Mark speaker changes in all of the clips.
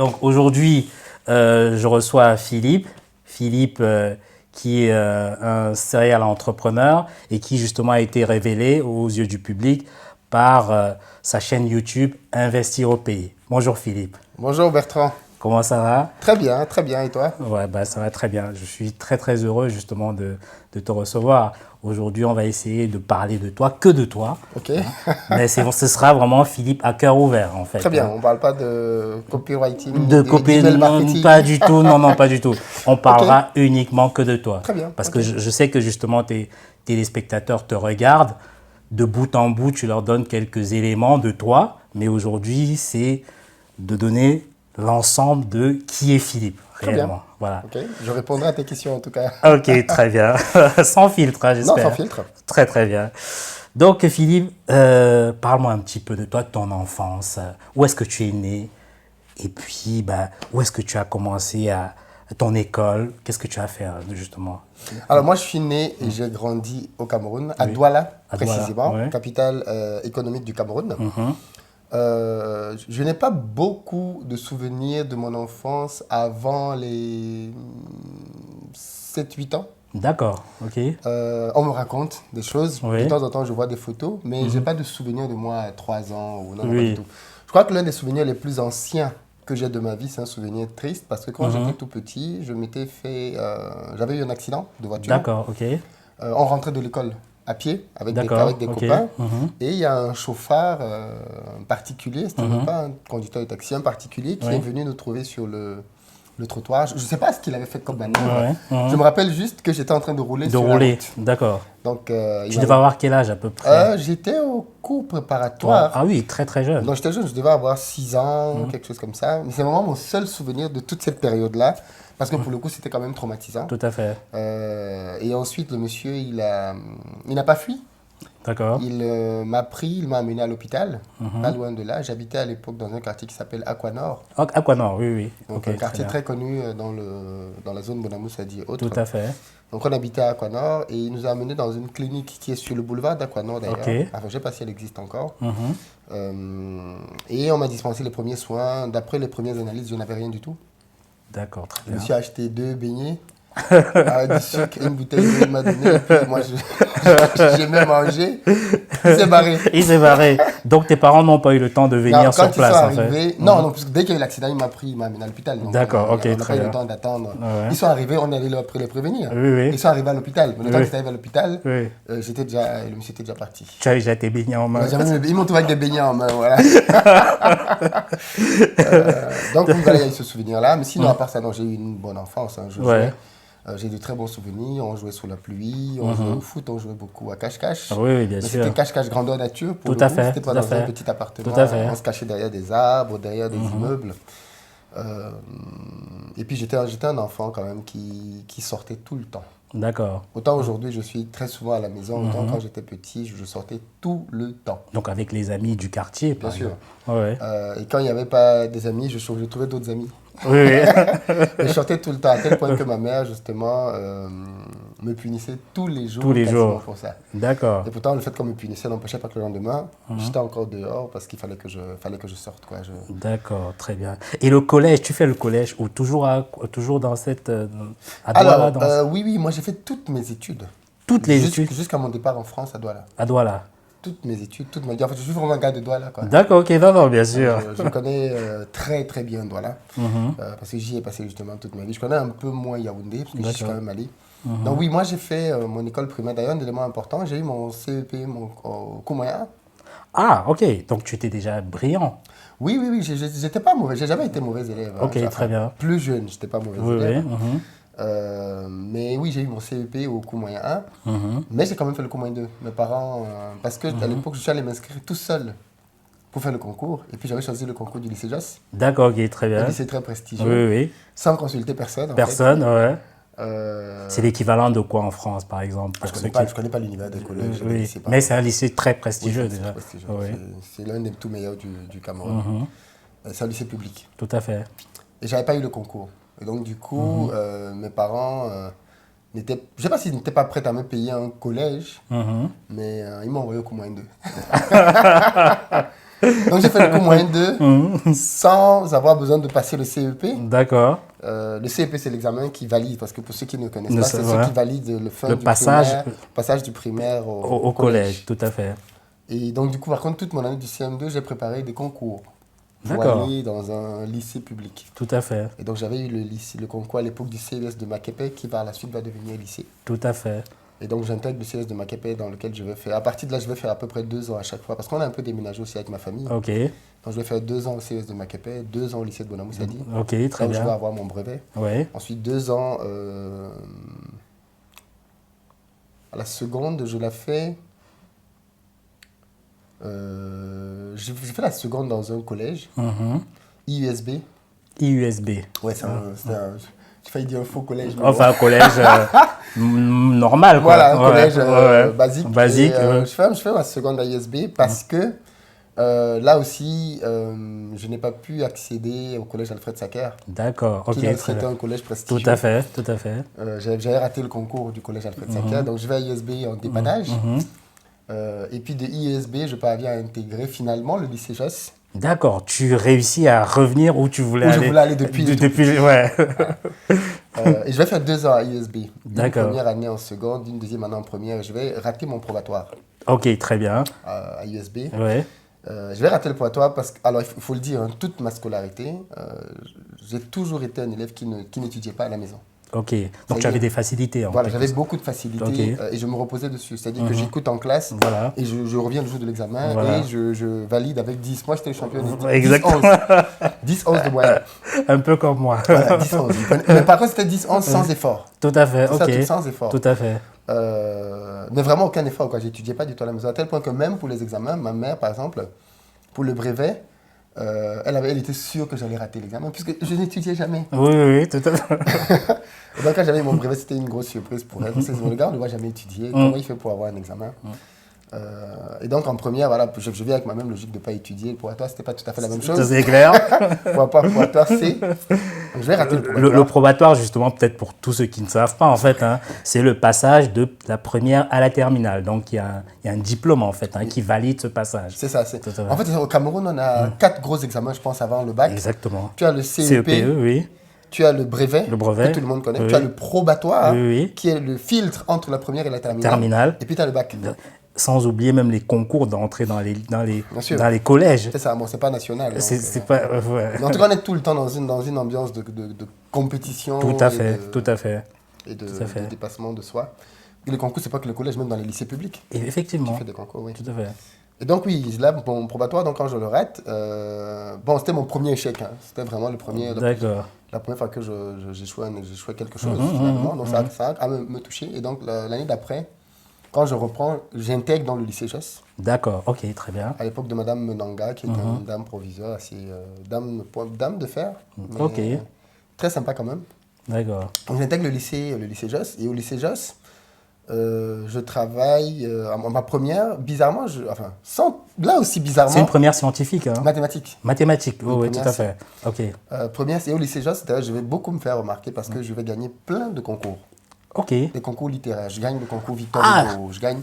Speaker 1: Donc aujourd'hui, je reçois Philippe. Philippe qui est un serial entrepreneur et qui justement a été révélé aux yeux du public par sa chaîne YouTube Investir au pays. Bonjour Philippe.
Speaker 2: Bonjour Bertrand.
Speaker 1: Comment ça va?
Speaker 2: Très bien, et toi?
Speaker 1: Ouais, bah, ça va très bien. Je suis très très heureux justement de te recevoir. Aujourd'hui, on va essayer de parler de toi, que de toi.
Speaker 2: Ok.
Speaker 1: Mais ce sera vraiment Philippe à cœur ouvert en fait.
Speaker 2: Très bien, on ne parle pas de copywriting,
Speaker 1: De copier,
Speaker 2: marketing.
Speaker 1: pas du tout, non, pas du tout. On parlera uniquement que de toi.
Speaker 2: Très bien.
Speaker 1: Parce que je sais que justement tes téléspectateurs te regardent. De bout en bout, tu leur donnes quelques éléments de toi. Mais aujourd'hui, c'est de donner l'ensemble de qui est Philippe, réellement.
Speaker 2: Bien.
Speaker 1: Voilà.
Speaker 2: Ok, je répondrai à tes questions en tout cas.
Speaker 1: Ok, très bien. Sans filtre, hein, j'espère.
Speaker 2: Non, sans filtre.
Speaker 1: Très, très bien. Donc, Philippe, parle-moi un petit peu de toi, de ton enfance. Où est-ce que tu es né? Et puis, où est-ce que tu as commencé à ton école? Qu'est-ce que tu as fait, justement?
Speaker 2: Alors moi, je suis né et j'ai grandi au Cameroun, à Douala, précisément,
Speaker 1: ouais.
Speaker 2: Capitale économique du Cameroun. Je n'ai pas beaucoup de souvenirs de mon enfance avant les 7-8 ans.
Speaker 1: D'accord, ok.
Speaker 2: On me raconte des choses.
Speaker 1: Oui.
Speaker 2: De temps en temps, je vois des photos, mais je n'ai pas de souvenirs de moi à 3 ans ou non, pas
Speaker 1: Oui.
Speaker 2: du tout. Je crois que l'un des souvenirs les plus anciens que j'ai de ma vie, c'est un souvenir triste parce que quand j'étais tout petit, je m'étais fait, j'avais eu un accident de voiture.
Speaker 1: D'accord, ok.
Speaker 2: On rentrait de l'école à pied avec des
Speaker 1: ok.
Speaker 2: copains. Et il y a un chauffeur particulier, c'était même pas un conducteur de taxi, un particulier qui est venu nous trouver sur le trottoir. Je ne sais pas ce qu'il avait fait comme manœuvre. Je me rappelle juste que j'étais en train de rouler sur la route.
Speaker 1: D'accord.
Speaker 2: Donc,
Speaker 1: tu devais avoir quel âge à peu près?
Speaker 2: J'étais au cours préparatoire.
Speaker 1: Ah oui, très très jeune.
Speaker 2: Donc j'étais jeune, je devais avoir 6 ans, quelque chose comme ça. Mais c'est vraiment mon seul souvenir de toute cette période-là. Parce que pour le coup, c'était quand même traumatisant.
Speaker 1: Tout à fait.
Speaker 2: Et ensuite, le monsieur, il n'a pas fui.
Speaker 1: D'accord.
Speaker 2: Il m'a pris, il m'a amené à l'hôpital, pas loin de là. J'habitais à l'époque dans un quartier qui s'appelle Aquanor.
Speaker 1: Aquanor, oui.
Speaker 2: Donc un quartier très connu dans la zone Bonamoussadi et autres.
Speaker 1: Tout à fait.
Speaker 2: Donc on habitait à Aquanor et il nous a amenés dans une clinique qui est sur le boulevard d'Aquanor d'ailleurs. Enfin, je ne sais pas si elle existe encore. Et on m'a dispensé les premiers soins. D'après les premières analyses, je n'avais rien du tout.
Speaker 1: D'accord, très bien.
Speaker 2: Je me suis acheté 2 beignets. Du sucre et une bouteille d'eau, il m'a donné. Et puis moi, j'ai même mangé. Il s'est barré.
Speaker 1: Il s'est barré. Donc tes parents n'ont pas eu le temps de venir sur place, en fait.
Speaker 2: Non, parce que dès qu'il y a eu l'accident, il m'a amené à l'hôpital.
Speaker 1: D'accord, ok,
Speaker 2: on n'a pas eu le temps d'attendre. Ils sont arrivés, on est allé les prévenir.
Speaker 1: Oui.
Speaker 2: Ils sont arrivés à l'hôpital. Mais le temps qu'ils arrivent à l'hôpital,
Speaker 1: le
Speaker 2: monsieur était déjà parti.
Speaker 1: Tu avais déjà tes beignets en main.
Speaker 2: Ils m'ont trouvé avec des beignets en main, voilà. Donc voilà, il y a eu ce souvenir-là. Mais sinon, à part ça, non, j'ai eu une bonne enfance. Hein, j'ai de très bons souvenirs. On jouait sous la pluie, on jouait au foot, on jouait beaucoup à cache-cache.
Speaker 1: Oui, bien sûr.
Speaker 2: C'était cache-cache grandeur nature.
Speaker 1: Tout à fait.
Speaker 2: C'était pas dans un petit appartement.
Speaker 1: Tout à fait.
Speaker 2: On se cachait derrière des arbres, derrière des immeubles. Et puis j'étais un enfant quand même qui sortait tout le temps.
Speaker 1: D'accord.
Speaker 2: Autant aujourd'hui, je suis très souvent à la maison, autant quand j'étais petit, je sortais tout le temps.
Speaker 1: Donc avec les amis du quartier,
Speaker 2: bien sûr.
Speaker 1: Ouais.
Speaker 2: Et quand il n'y avait pas des amis, je trouvais d'autres amis.
Speaker 1: Oui.
Speaker 2: Je sortais tout le temps, à tel point que ma mère, justement, me punissait tous les jours.
Speaker 1: Tous les jours.
Speaker 2: Pour ça.
Speaker 1: D'accord.
Speaker 2: Et pourtant, le fait qu'on me punissait n'empêchait pas que le lendemain, j'étais encore dehors parce qu'il fallait que je sorte.
Speaker 1: D'accord, très bien. Et le collège, tu fais le collège ou toujours dans cette... à
Speaker 2: Douala?
Speaker 1: Alors,
Speaker 2: oui, moi j'ai fait toutes mes études.
Speaker 1: Toutes les études?
Speaker 2: Jusqu'à mon départ en France à Douala.
Speaker 1: À Douala?
Speaker 2: Toutes mes études, toute ma vie. En fait, je suis vraiment un gars de Douala.
Speaker 1: D'accord, ok, non, bien sûr.
Speaker 2: Je connais très très bien Douala, parce que j'y ai passé justement toute ma vie. Je connais un peu moins Yaoundé, parce que j'y suis quand même allé. Donc oui, moi j'ai fait mon école primaire. D'ailleurs, un élément important, j'ai eu mon CEP au Koumoya.
Speaker 1: Ah, ok, donc tu étais déjà brillant.
Speaker 2: Oui, j'étais pas mauvais, j'ai jamais été mauvais élève.
Speaker 1: Ok, très bien.
Speaker 2: Plus jeune, j'étais pas mauvais élève. Mais oui, j'ai eu mon CEP au cours moyen 1, mais j'ai quand même fait le cours moyen 2. Mes parents, parce que à l'époque, je suis allé m'inscrire tout seul pour faire le concours, et puis j'avais choisi le concours du lycée Josse.
Speaker 1: D'accord, ok, très bien.
Speaker 2: Un lycée très prestigieux.
Speaker 1: Oui.
Speaker 2: Sans consulter personne.
Speaker 1: Personne, ouais.
Speaker 2: C'est
Speaker 1: l'équivalent de quoi en France, par exemple?
Speaker 2: Je connais pas l'univers des collèges.
Speaker 1: Oui. Mais c'est un lycée très prestigieux déjà.
Speaker 2: Très prestigieux. C'est l'un des tout meilleurs du Cameroun. C'est un lycée public.
Speaker 1: Tout à fait.
Speaker 2: Et j'avais pas eu le concours. Et donc, du coup, mes parents n'étaient... Je ne sais pas s'ils n'étaient pas prêts à me payer un collège, mais ils m'ont envoyé au cours moyen 2. Donc j'ai fait le cours moyen 2 sans avoir besoin de passer le CEP.
Speaker 1: D'accord.
Speaker 2: Le CEP, c'est l'examen qui valide, parce que pour ceux qui ne connaissent
Speaker 1: Ne
Speaker 2: pas,
Speaker 1: sais-
Speaker 2: c'est
Speaker 1: voilà.
Speaker 2: ceux qui valident le fin
Speaker 1: Le
Speaker 2: du
Speaker 1: passage
Speaker 2: passage du primaire
Speaker 1: au collège, tout à fait.
Speaker 2: Et donc, du coup, par contre, toute mon année du CM2, j'ai préparé des concours pour
Speaker 1: D'accord.
Speaker 2: aller dans un lycée public.
Speaker 1: Tout à fait.
Speaker 2: Et donc, j'avais eu le concours à l'époque du CES de Macépé, qui par la suite va devenir lycée.
Speaker 1: Tout à fait.
Speaker 2: Et donc, j'intègre le CES de Macépé dans lequel je vais faire. À partir de là, je vais faire à peu près 2 ans à chaque fois, parce qu'on a un peu déménagé aussi avec ma famille.
Speaker 1: Ok.
Speaker 2: Donc, je vais faire 2 ans au CES de Macépé, 2 ans au lycée de Bonamoussadi.
Speaker 1: Ok, très
Speaker 2: Là où je vais
Speaker 1: bien.
Speaker 2: avoir mon brevet.
Speaker 1: Oui.
Speaker 2: Ensuite, 2 ans à la seconde, je la fais. J'ai fait la seconde dans un collège, IUSB.
Speaker 1: IUSB.
Speaker 2: Ouais, j'ai failli dire un faux collège. Mais
Speaker 1: Enfin, un collège normal, quoi.
Speaker 2: voilà, un
Speaker 1: Ouais,
Speaker 2: collège
Speaker 1: ouais.
Speaker 2: basique.
Speaker 1: Basique.
Speaker 2: Et,
Speaker 1: Ouais.
Speaker 2: je fais ma seconde à IUSB parce que là aussi, je n'ai pas pu accéder au collège Alfred Sacker,
Speaker 1: D'accord. Ok.
Speaker 2: qui là
Speaker 1: Très
Speaker 2: aussi était
Speaker 1: bien.
Speaker 2: un collège
Speaker 1: Tout
Speaker 2: prestigieux.
Speaker 1: à fait. Tout à fait.
Speaker 2: J'avais raté le concours du collège Alfred Sacker, donc je vais à IUSB en dépannage. Et puis de IUSB, je parviens à intégrer finalement le lycée Josse.
Speaker 1: D'accord. Tu réussis à revenir où tu voulais
Speaker 2: Où
Speaker 1: aller.
Speaker 2: je voulais aller depuis le tout
Speaker 1: Depuis. Ouais.
Speaker 2: Et je vais faire 2 ans à IUSB. Une
Speaker 1: D'accord.
Speaker 2: première année en seconde, une deuxième année en première. Et je vais rater mon probatoire
Speaker 1: Ok, très bien.
Speaker 2: à IUSB.
Speaker 1: Ouais.
Speaker 2: Je vais rater le probatoire parce que, alors il faut le dire, hein, toute ma scolarité, j'ai toujours été un élève qui n'étudiait pas à la maison.
Speaker 1: Ok. Donc tu
Speaker 2: Ça y
Speaker 1: avais
Speaker 2: est.
Speaker 1: des facilités.
Speaker 2: Voilà, j'avais beaucoup de facilité
Speaker 1: Ok.
Speaker 2: et je me reposais dessus. C'est-à-dire que j'écoute en classe
Speaker 1: Voilà.
Speaker 2: et je reviens le jour de l'examen
Speaker 1: Voilà.
Speaker 2: et je valide avec 10. Moi, j'étais le champion des 10,
Speaker 1: Exactement.
Speaker 2: 10-11 de moyenne.
Speaker 1: Un peu comme moi.
Speaker 2: Voilà, 10-11. Mais par contre, c'était 10-11 sans effort.
Speaker 1: Tout à fait.
Speaker 2: C'est
Speaker 1: Ok.
Speaker 2: ça, tout sans effort.
Speaker 1: Tout à fait.
Speaker 2: Mais vraiment aucun effort, quoi. J'étudiais pas du tout à la maison. À tel point que même pour les examens, ma mère, par exemple, pour le brevet, elle était sûre que j'allais rater l'examen, puisque je n'étudiais jamais.
Speaker 1: Oui, tout à fait.
Speaker 2: Et donc, quand j'avais mon brevet, c'était une grosse surprise pour elle. Parce que le gars, on ne voit jamais étudier. Comment il fait pour avoir un examen? Et donc, en première, voilà, je viens avec ma même logique de ne pas étudier. Pour toi, ce n'était pas tout à fait la même
Speaker 1: Ça,
Speaker 2: chose.
Speaker 1: c'est clair.
Speaker 2: Pour toi, c'est... Je vais rater le probatoire.
Speaker 1: Le probatoire, justement, peut-être pour tous ceux qui ne savent pas, en fait, hein, c'est le passage de la première à la terminale. Donc, il y a un diplôme, en fait, hein, qui valide ce passage.
Speaker 2: C'est ça.
Speaker 1: Tout à fait.
Speaker 2: En fait, au Cameroun, on a 4 gros examens, je pense, avant le bac.
Speaker 1: Exactement.
Speaker 2: Tu as le CEP,
Speaker 1: CEPE, oui.
Speaker 2: tu as le brevet, que tout le monde connaît.
Speaker 1: Oui.
Speaker 2: Tu as le probatoire,
Speaker 1: Oui.
Speaker 2: qui est le filtre entre la première et la terminale.
Speaker 1: Terminale.
Speaker 2: Et puis, tu as le bac.
Speaker 1: Sans oublier même les concours d'entrée dans les
Speaker 2: sûr.
Speaker 1: collèges.
Speaker 2: C'est ça, bon, c'est pas national. donc,
Speaker 1: C'est pas... ouais.
Speaker 2: mais en tout cas, on est tout le temps dans une ambiance de compétition.
Speaker 1: Tout à fait, tout à fait.
Speaker 2: Et de
Speaker 1: Tout à fait.
Speaker 2: dépassement de soi. Et les concours, c'est pas que le collège, même dans les lycées publics.
Speaker 1: Et effectivement,
Speaker 2: Tu fais des concours, oui.
Speaker 1: tout à fait.
Speaker 2: Et donc, oui, là, mon probatoire, donc quand je le rate, bon, c'était mon premier échec. Hein. C'était vraiment le premier.
Speaker 1: D'accord.
Speaker 2: La première fois que j'échouais quelque chose, finalement. Donc, ça a me touché. Et donc, l'année d'après, quand je reprends, j'intègre dans le lycée Josse.
Speaker 1: D'accord, ok, très bien.
Speaker 2: À l'époque de Madame Menanga, qui était une dame proviseure, assez dame de fer. Mais
Speaker 1: Ok.
Speaker 2: très sympa quand même.
Speaker 1: D'accord.
Speaker 2: Donc, j'intègre le lycée Josse. Et au lycée Josse, je travaille ma première, bizarrement, là aussi bizarrement,
Speaker 1: C'est une première scientifique, hein?
Speaker 2: mathématiques.
Speaker 1: Mathématiques, oui, oui, tout
Speaker 2: première,
Speaker 1: à fait. Ok.
Speaker 2: Première, c'est au lycée Josse, d'ailleurs, je vais beaucoup me faire remarquer parce que je vais gagner plein de concours.
Speaker 1: Ok.
Speaker 2: Des concours littéraires. Je gagne le concours Victor Hugo. Je gagne.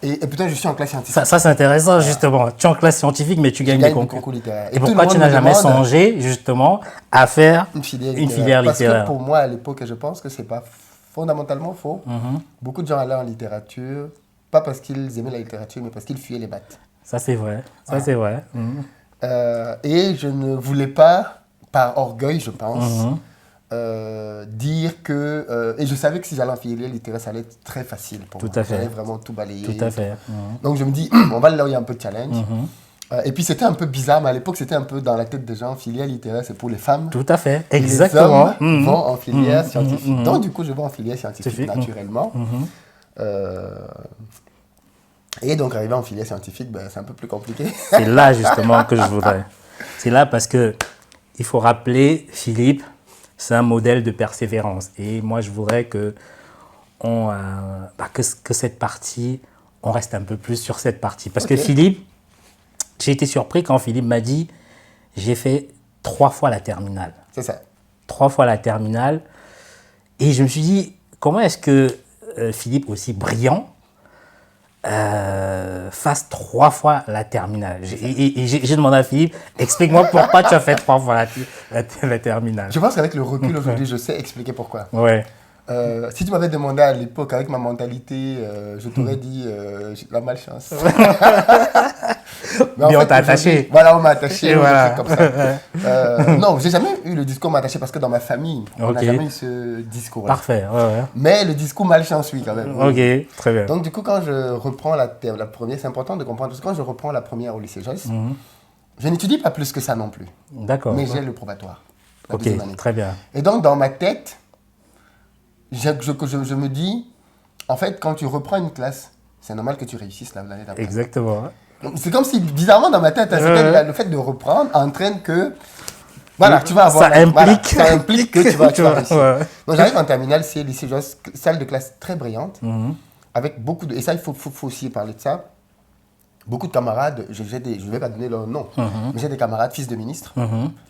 Speaker 2: Et putain, je suis en classe scientifique.
Speaker 1: Ça c'est intéressant, justement. Tu es en classe scientifique, mais tu gagnes des
Speaker 2: gagne
Speaker 1: concours.
Speaker 2: le concours littéraire.
Speaker 1: Et
Speaker 2: tout
Speaker 1: pourquoi
Speaker 2: le
Speaker 1: tu
Speaker 2: monde
Speaker 1: n'as
Speaker 2: me
Speaker 1: jamais
Speaker 2: demande
Speaker 1: songé, justement, à faire
Speaker 2: une filière
Speaker 1: littéraire?
Speaker 2: Parce que pour moi, à l'époque, et je pense que c'est pas fondamentalement faux. Beaucoup de gens allaient en littérature, pas parce qu'ils aimaient la littérature, mais parce qu'ils fuyaient les maths.
Speaker 1: Ça, c'est vrai. Ça, c'est vrai.
Speaker 2: Et je ne voulais pas, par orgueil, je pense, dire que... et je savais que si j'allais en filière littéraire, ça allait être très facile pour moi.
Speaker 1: Tout à fait.
Speaker 2: J'allais vraiment tout balayer.
Speaker 1: Tout à fait.
Speaker 2: Donc je me dis, on va là où il y a un peu de challenge. Et puis c'était un peu bizarre, mais à l'époque, c'était un peu dans la tête des gens, filière littéraire, c'est pour les femmes.
Speaker 1: Tout à fait.
Speaker 2: Et
Speaker 1: Exactement.
Speaker 2: les hommes vont en filière scientifique. Donc du coup, je vais en filière scientifique, naturellement. Et donc, arrivé en filière scientifique, ben, c'est un peu plus compliqué.
Speaker 1: C'est là, justement, que je voudrais. C'est là parce que il faut rappeler, Philippe, c'est un modèle de persévérance. Et moi, je voudrais que cette partie, on reste un peu plus sur cette partie. Parce que Philippe, j'ai été surpris quand Philippe m'a dit, j'ai fait 3 fois la terminale.
Speaker 2: C'est ça.
Speaker 1: 3 fois la terminale. Et je me suis dit, comment est-ce que Philippe, aussi brillant, fasse 3 fois la terminale. J'ai demandé à Philippe, explique-moi pourquoi tu as fait 3 fois la terminale.
Speaker 2: Je pense qu'avec le recul aujourd'hui, je sais expliquer pourquoi.
Speaker 1: Ouais.
Speaker 2: Si tu m'avais demandé à l'époque, avec ma mentalité, je t'aurais dit j'ai de la malchance.
Speaker 1: Mais on t'a attaché.
Speaker 2: Voilà, on m'a attaché.
Speaker 1: Et voilà.
Speaker 2: Comme ça. Non, j'ai jamais eu le discours m'attacher parce que dans ma famille, on n'a jamais eu ce discours-là.
Speaker 1: Parfait, ouais.
Speaker 2: Mais le discours malchance, oui, quand même.
Speaker 1: Ok, très bien.
Speaker 2: Donc, du coup, quand je reprends la première, c'est important de comprendre, parce que quand je reprends la première au lycée Joyce, je n'étudie pas plus que ça non plus.
Speaker 1: D'accord.
Speaker 2: Mais j'ai le probatoire.
Speaker 1: Ok, très bien.
Speaker 2: Et donc, dans ma tête, je me dis, en fait, quand tu reprends une classe, c'est normal que tu réussisses l'année d'après.
Speaker 1: Exactement.
Speaker 2: C'est comme si, bizarrement, dans ma tête, le fait de reprendre entraîne que, voilà, tu vas avoir... Ça implique que tu vas réussir. Ouais. Donc, j'arrive en terminale, c'est lycée Joyce, salle de classe très brillante, avec beaucoup de... Et ça, il faut aussi parler de ça. Beaucoup de camarades, je ne vais pas donner leur nom, mais j'ai des camarades fils de ministres.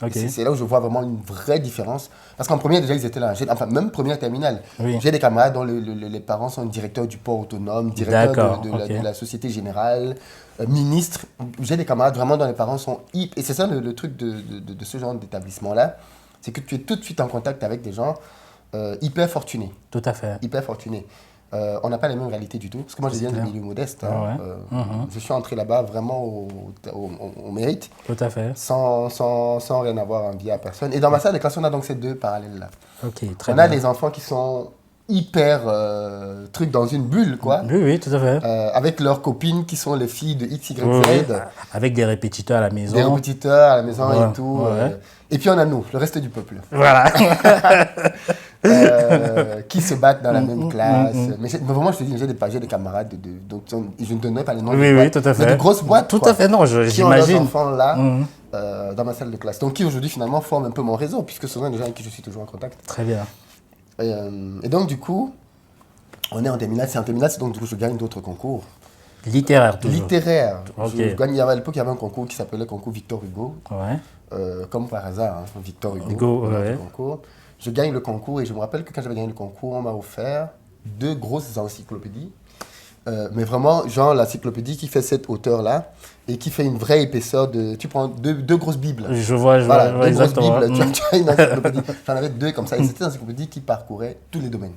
Speaker 1: Okay.
Speaker 2: C'est là où je vois vraiment une vraie différence. Parce qu'en première, déjà, ils étaient là. Enfin, même première terminale.
Speaker 1: Oui.
Speaker 2: J'ai des camarades dont les parents sont directeurs du port autonome, directeurs de la Société Générale, ministres. J'ai des camarades vraiment dont les parents sont hyper... Et c'est ça le truc de ce genre d'établissement-là. C'est que tu es tout de suite en contact avec des gens hyper fortunés.
Speaker 1: Tout à fait.
Speaker 2: Hyper fortunés. On n'a pas les mêmes réalités du tout. Parce que moi, je viens de milieu modeste. Hein. Je suis entré là-bas vraiment au mérite.
Speaker 1: Tout à fait.
Speaker 2: Sans rien avoir envie à personne. Et dans ma salle de classe, on a donc ces deux parallèles-là.
Speaker 1: Ok, très
Speaker 2: on
Speaker 1: bien.
Speaker 2: a les enfants qui sont hyper trucs dans une bulle, quoi.
Speaker 1: Oui, tout à fait.
Speaker 2: Avec leurs copines qui sont les filles de X, Y, Z.
Speaker 1: Oui. Avec des répétiteurs à la maison.
Speaker 2: Des répétiteurs à la maison et tout. Et puis on a nous, le reste du peuple.
Speaker 1: Voilà.
Speaker 2: Qui se battent dans la même classe. Mais vraiment, je te dis, j'ai des camarades, donc, je ne donnerai pas les noms.
Speaker 1: Oui, tout à fait.
Speaker 2: Mais de grosses boîtes.
Speaker 1: Tout à fait, non, j'imagine. Qui ont leurs
Speaker 2: enfants là, dans ma salle de classe. Donc qui aujourd'hui, finalement, forment un peu mon réseau, puisque ce sont des gens avec qui je suis toujours en contact.
Speaker 1: Très bien.
Speaker 2: Et donc, du coup, on est en terminale. C'est en terminale, donc du coup, je gagne d'autres concours.
Speaker 1: Littéraire, toujours.
Speaker 2: Littéraire.
Speaker 1: Okay.
Speaker 2: Je gagne, à l'époque, il y avait un concours qui s'appelait le concours Victor Hugo.
Speaker 1: Ouais.
Speaker 2: Comme par hasard, hein, Victor Hugo. Concours. Je gagne le concours et je me rappelle que quand j'avais gagné le concours, on m'a offert 2 grosses encyclopédies. Mais vraiment, genre l'encyclopédie qui fait cette hauteur-là et qui fait une vraie épaisseur de... Tu prends deux grosses bibles.
Speaker 1: Je vois,
Speaker 2: deux
Speaker 1: exactement.
Speaker 2: grosses bibles. Tu as une encyclopédie. J'en avais 2 comme ça. Et c'était une encyclopédie qui parcourait tous les domaines.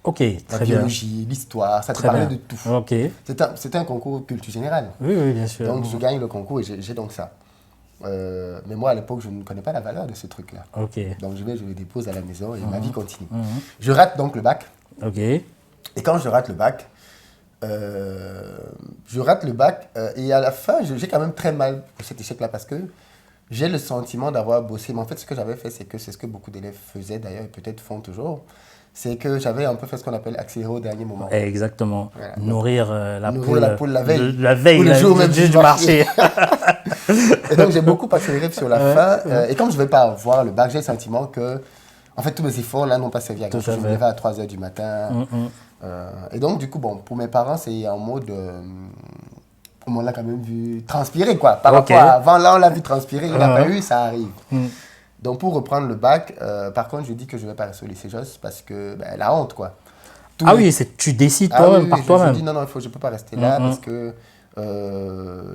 Speaker 1: Ok, très bien.
Speaker 2: La biologie, l'histoire, ça te parlait de tout.
Speaker 1: Ok.
Speaker 2: C'était un concours culture générale.
Speaker 1: Oui, bien sûr.
Speaker 2: Donc je gagne le concours et j'ai donc ça. Mais moi, à l'époque, je ne connais pas la valeur de ce truc-là.
Speaker 1: Okay.
Speaker 2: Donc, je le dépose à la maison et ma vie continue. Je rate donc le bac.
Speaker 1: Ok.
Speaker 2: Et quand je rate le bac, et à la fin, j'ai quand même très mal pour cet échec-là parce que j'ai le sentiment d'avoir bossé. Mais en fait, ce que j'avais fait, c'est ce que beaucoup d'élèves faisaient d'ailleurs et peut-être font toujours. C'est que j'avais un peu fait ce qu'on appelle accélérer au dernier moment.
Speaker 1: Exactement.
Speaker 2: Voilà.
Speaker 1: Nourrir la poule
Speaker 2: la veille.
Speaker 1: La veille,
Speaker 2: le jour même
Speaker 1: du marché.
Speaker 2: Et donc, j'ai beaucoup accéléré sur la fin. Et comme je ne vais pas avoir le bac, j'ai le sentiment que, en fait, tous mes efforts là n'ont pas servi à grand-chose. Je me levais à 3h du matin. Et donc, du coup, bon, pour mes parents, c'est en mode... on l'a quand même vu transpirer, quoi. Par rapport à avant, là, on l'a vu transpirer. Il n'a pas eu, ça arrive. Donc, pour reprendre le bac, par contre, je dis que je ne vais pas rester au lycée Joyce parce que la honte, quoi.
Speaker 1: Oui, tu décides toi-même, par toi-même.
Speaker 2: Je dis non, je ne peux pas rester là parce que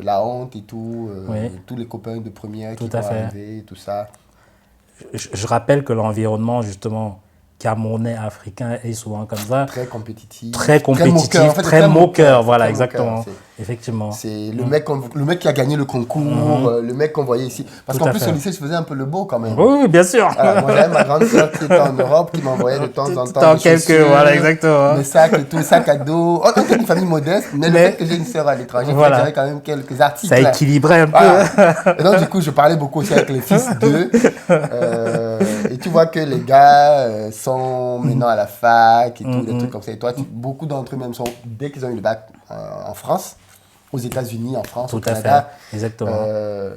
Speaker 2: la honte et tout, tous les copains de première qui vont arriver, tout ça.
Speaker 1: Je rappelle que l'environnement, justement, camerounais, africain est souvent comme ça.
Speaker 2: Très compétitif.
Speaker 1: Très moqueur, voilà, exactement. Effectivement.
Speaker 2: C'est le mec qui a gagné le concours, le mec qu'on voyait ici. Parce qu'en plus, au lycée, je faisais un peu le beau quand même.
Speaker 1: Oui, bien sûr.
Speaker 2: Moi, j'avais ma grande sœur qui était en Europe, qui m'envoyait de temps en temps
Speaker 1: dans quelques, voilà, exactement.
Speaker 2: Des sacs et tout, sacs à dos. On était une famille modeste, mais le fait que j'ai une sœur à l'étranger, j'avais quand même quelques articles.
Speaker 1: Ça équilibrait un peu.
Speaker 2: Et donc, du coup, je parlais beaucoup aussi avec les fils d'eux. Et tu vois que les gars sont maintenant à la fac et tout, des trucs comme ça. Et toi, beaucoup d'entre eux même sont, dès qu'ils ont eu le bac en France, aux États-Unis, en France, au Canada.
Speaker 1: Exactement.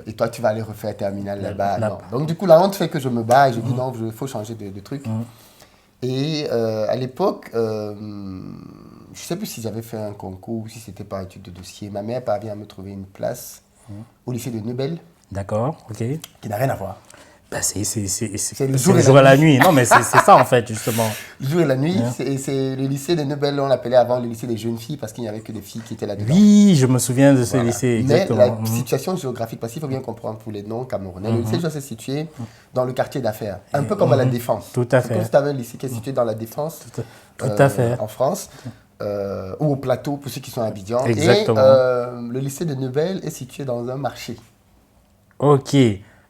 Speaker 2: Et toi, tu vas aller refaire terminale là-bas. Donc, du coup, la honte fait que je me bats et je dis non, il faut changer de truc. Et à l'époque, je ne sais plus si j'avais fait un concours ou si c'était par étude de dossier. Ma mère parvient à me trouver une place au lycée de Neubel.
Speaker 1: D'accord, ok.
Speaker 2: Qui n'a rien à voir.
Speaker 1: Bah, c'est
Speaker 2: le
Speaker 1: le
Speaker 2: jour et
Speaker 1: jour et
Speaker 2: la
Speaker 1: la nuit. Non, mais c'est ça, en fait, justement.
Speaker 2: Le jour et la nuit,
Speaker 1: Ouais.
Speaker 2: c'est le lycée de Nebel, on l'appelait avant le lycée des jeunes filles parce qu'il n'y avait que des filles qui étaient là-dedans.
Speaker 1: Oui, je me souviens de ce
Speaker 2: Voilà.
Speaker 1: lycée,
Speaker 2: Mais
Speaker 1: exactement.
Speaker 2: la situation géographique, parce qu'il faut bien comprendre pour les noms camerounais, le lycée Josse est situé dans le quartier d'affaires, un peu comme à la Défense.
Speaker 1: Tout à
Speaker 2: C'est comme
Speaker 1: fait.
Speaker 2: si tu avais un lycée qui est situé dans la Défense,
Speaker 1: Tout à fait.
Speaker 2: en France, ou au plateau pour ceux qui sont à Abidjan.
Speaker 1: Exactement.
Speaker 2: Et le lycée de Nebel est situé dans un marché.
Speaker 1: Ok.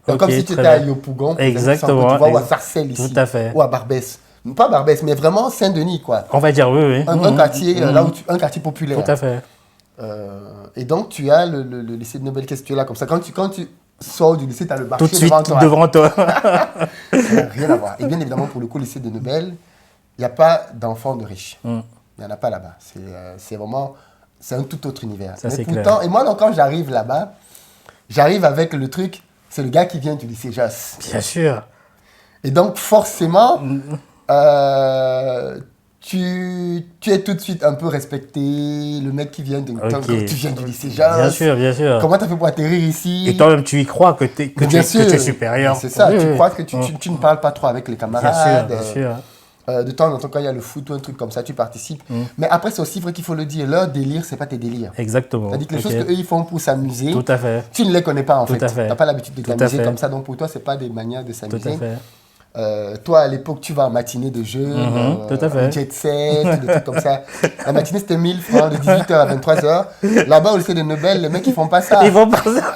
Speaker 2: Donc,
Speaker 1: Ok,
Speaker 2: comme si tu
Speaker 1: très
Speaker 2: étais à
Speaker 1: bien.
Speaker 2: Yopougon,
Speaker 1: Exactement.
Speaker 2: ou à Sarcelles ici,
Speaker 1: Tout à fait.
Speaker 2: ou à Barbès. Pas Barbès, mais vraiment Saint-Denis, quoi.
Speaker 1: On va dire oui, oui.
Speaker 2: Un quartier, un quartier populaire.
Speaker 1: Tout à fait.
Speaker 2: Et donc, tu as le lycée de Nebel qui est situé là, comme ça. Quand tu sors du lycée, tu as le marché
Speaker 1: Tout de suite
Speaker 2: devant toi.
Speaker 1: devant toi.
Speaker 2: Ça n'a rien à voir. Et bien évidemment, pour le coup, le lycée de Nebel, il n'y a pas d'enfants de riches. Il n'y en a pas là-bas. C'est vraiment, c'est un tout autre univers.
Speaker 1: Ça,
Speaker 2: Mais
Speaker 1: c'est
Speaker 2: pourtant,
Speaker 1: clair.
Speaker 2: et moi, donc, quand j'arrive là-bas, j'arrive avec le truc, c'est le gars qui vient du lycée Josse.
Speaker 1: Bien sûr.
Speaker 2: Et donc, forcément, tu es tout de suite un peu respecté. Le mec qui vient
Speaker 1: Ok.
Speaker 2: tu viens du lycée Josse.
Speaker 1: Bien sûr, bien sûr.
Speaker 2: Comment tu as fait pour atterrir ici?
Speaker 1: Et toi-même, tu y crois que,
Speaker 2: Mais bien sûr,
Speaker 1: tu es supérieur.
Speaker 2: c'est ça,
Speaker 1: Oui,
Speaker 2: tu
Speaker 1: oui.
Speaker 2: crois que tu ne parles pas trop avec les
Speaker 1: Bien
Speaker 2: camarades.
Speaker 1: sûr, bien sûr.
Speaker 2: De temps en temps, quand il y a le foot ou un truc comme ça, tu participes. Mais après, c'est aussi vrai qu'il faut le dire, leur délire, c'est pas tes délires.
Speaker 1: Exactement.
Speaker 2: C'est-à-dire que les
Speaker 1: Ok.
Speaker 2: choses qu'eux, ils font pour s'amuser,
Speaker 1: Tout à fait.
Speaker 2: tu ne les connais pas en
Speaker 1: Tout
Speaker 2: fait.
Speaker 1: à
Speaker 2: Tu
Speaker 1: fait.
Speaker 2: n'as pas l'habitude de
Speaker 1: Tout à
Speaker 2: t'amuser
Speaker 1: fait.
Speaker 2: comme ça, donc pour toi, c'est pas des manières de
Speaker 1: Tout
Speaker 2: s'amuser.
Speaker 1: à fait.
Speaker 2: Toi, à l'époque, tu vas en matinée de jeu,
Speaker 1: Tout à fait.
Speaker 2: jet set, des trucs comme ça. La matinée, c'était 1000 francs de 18h à 23h. Là-bas, au lycée de Nebel, les mecs, ils font pas ça.
Speaker 1: Ils vont pas ça.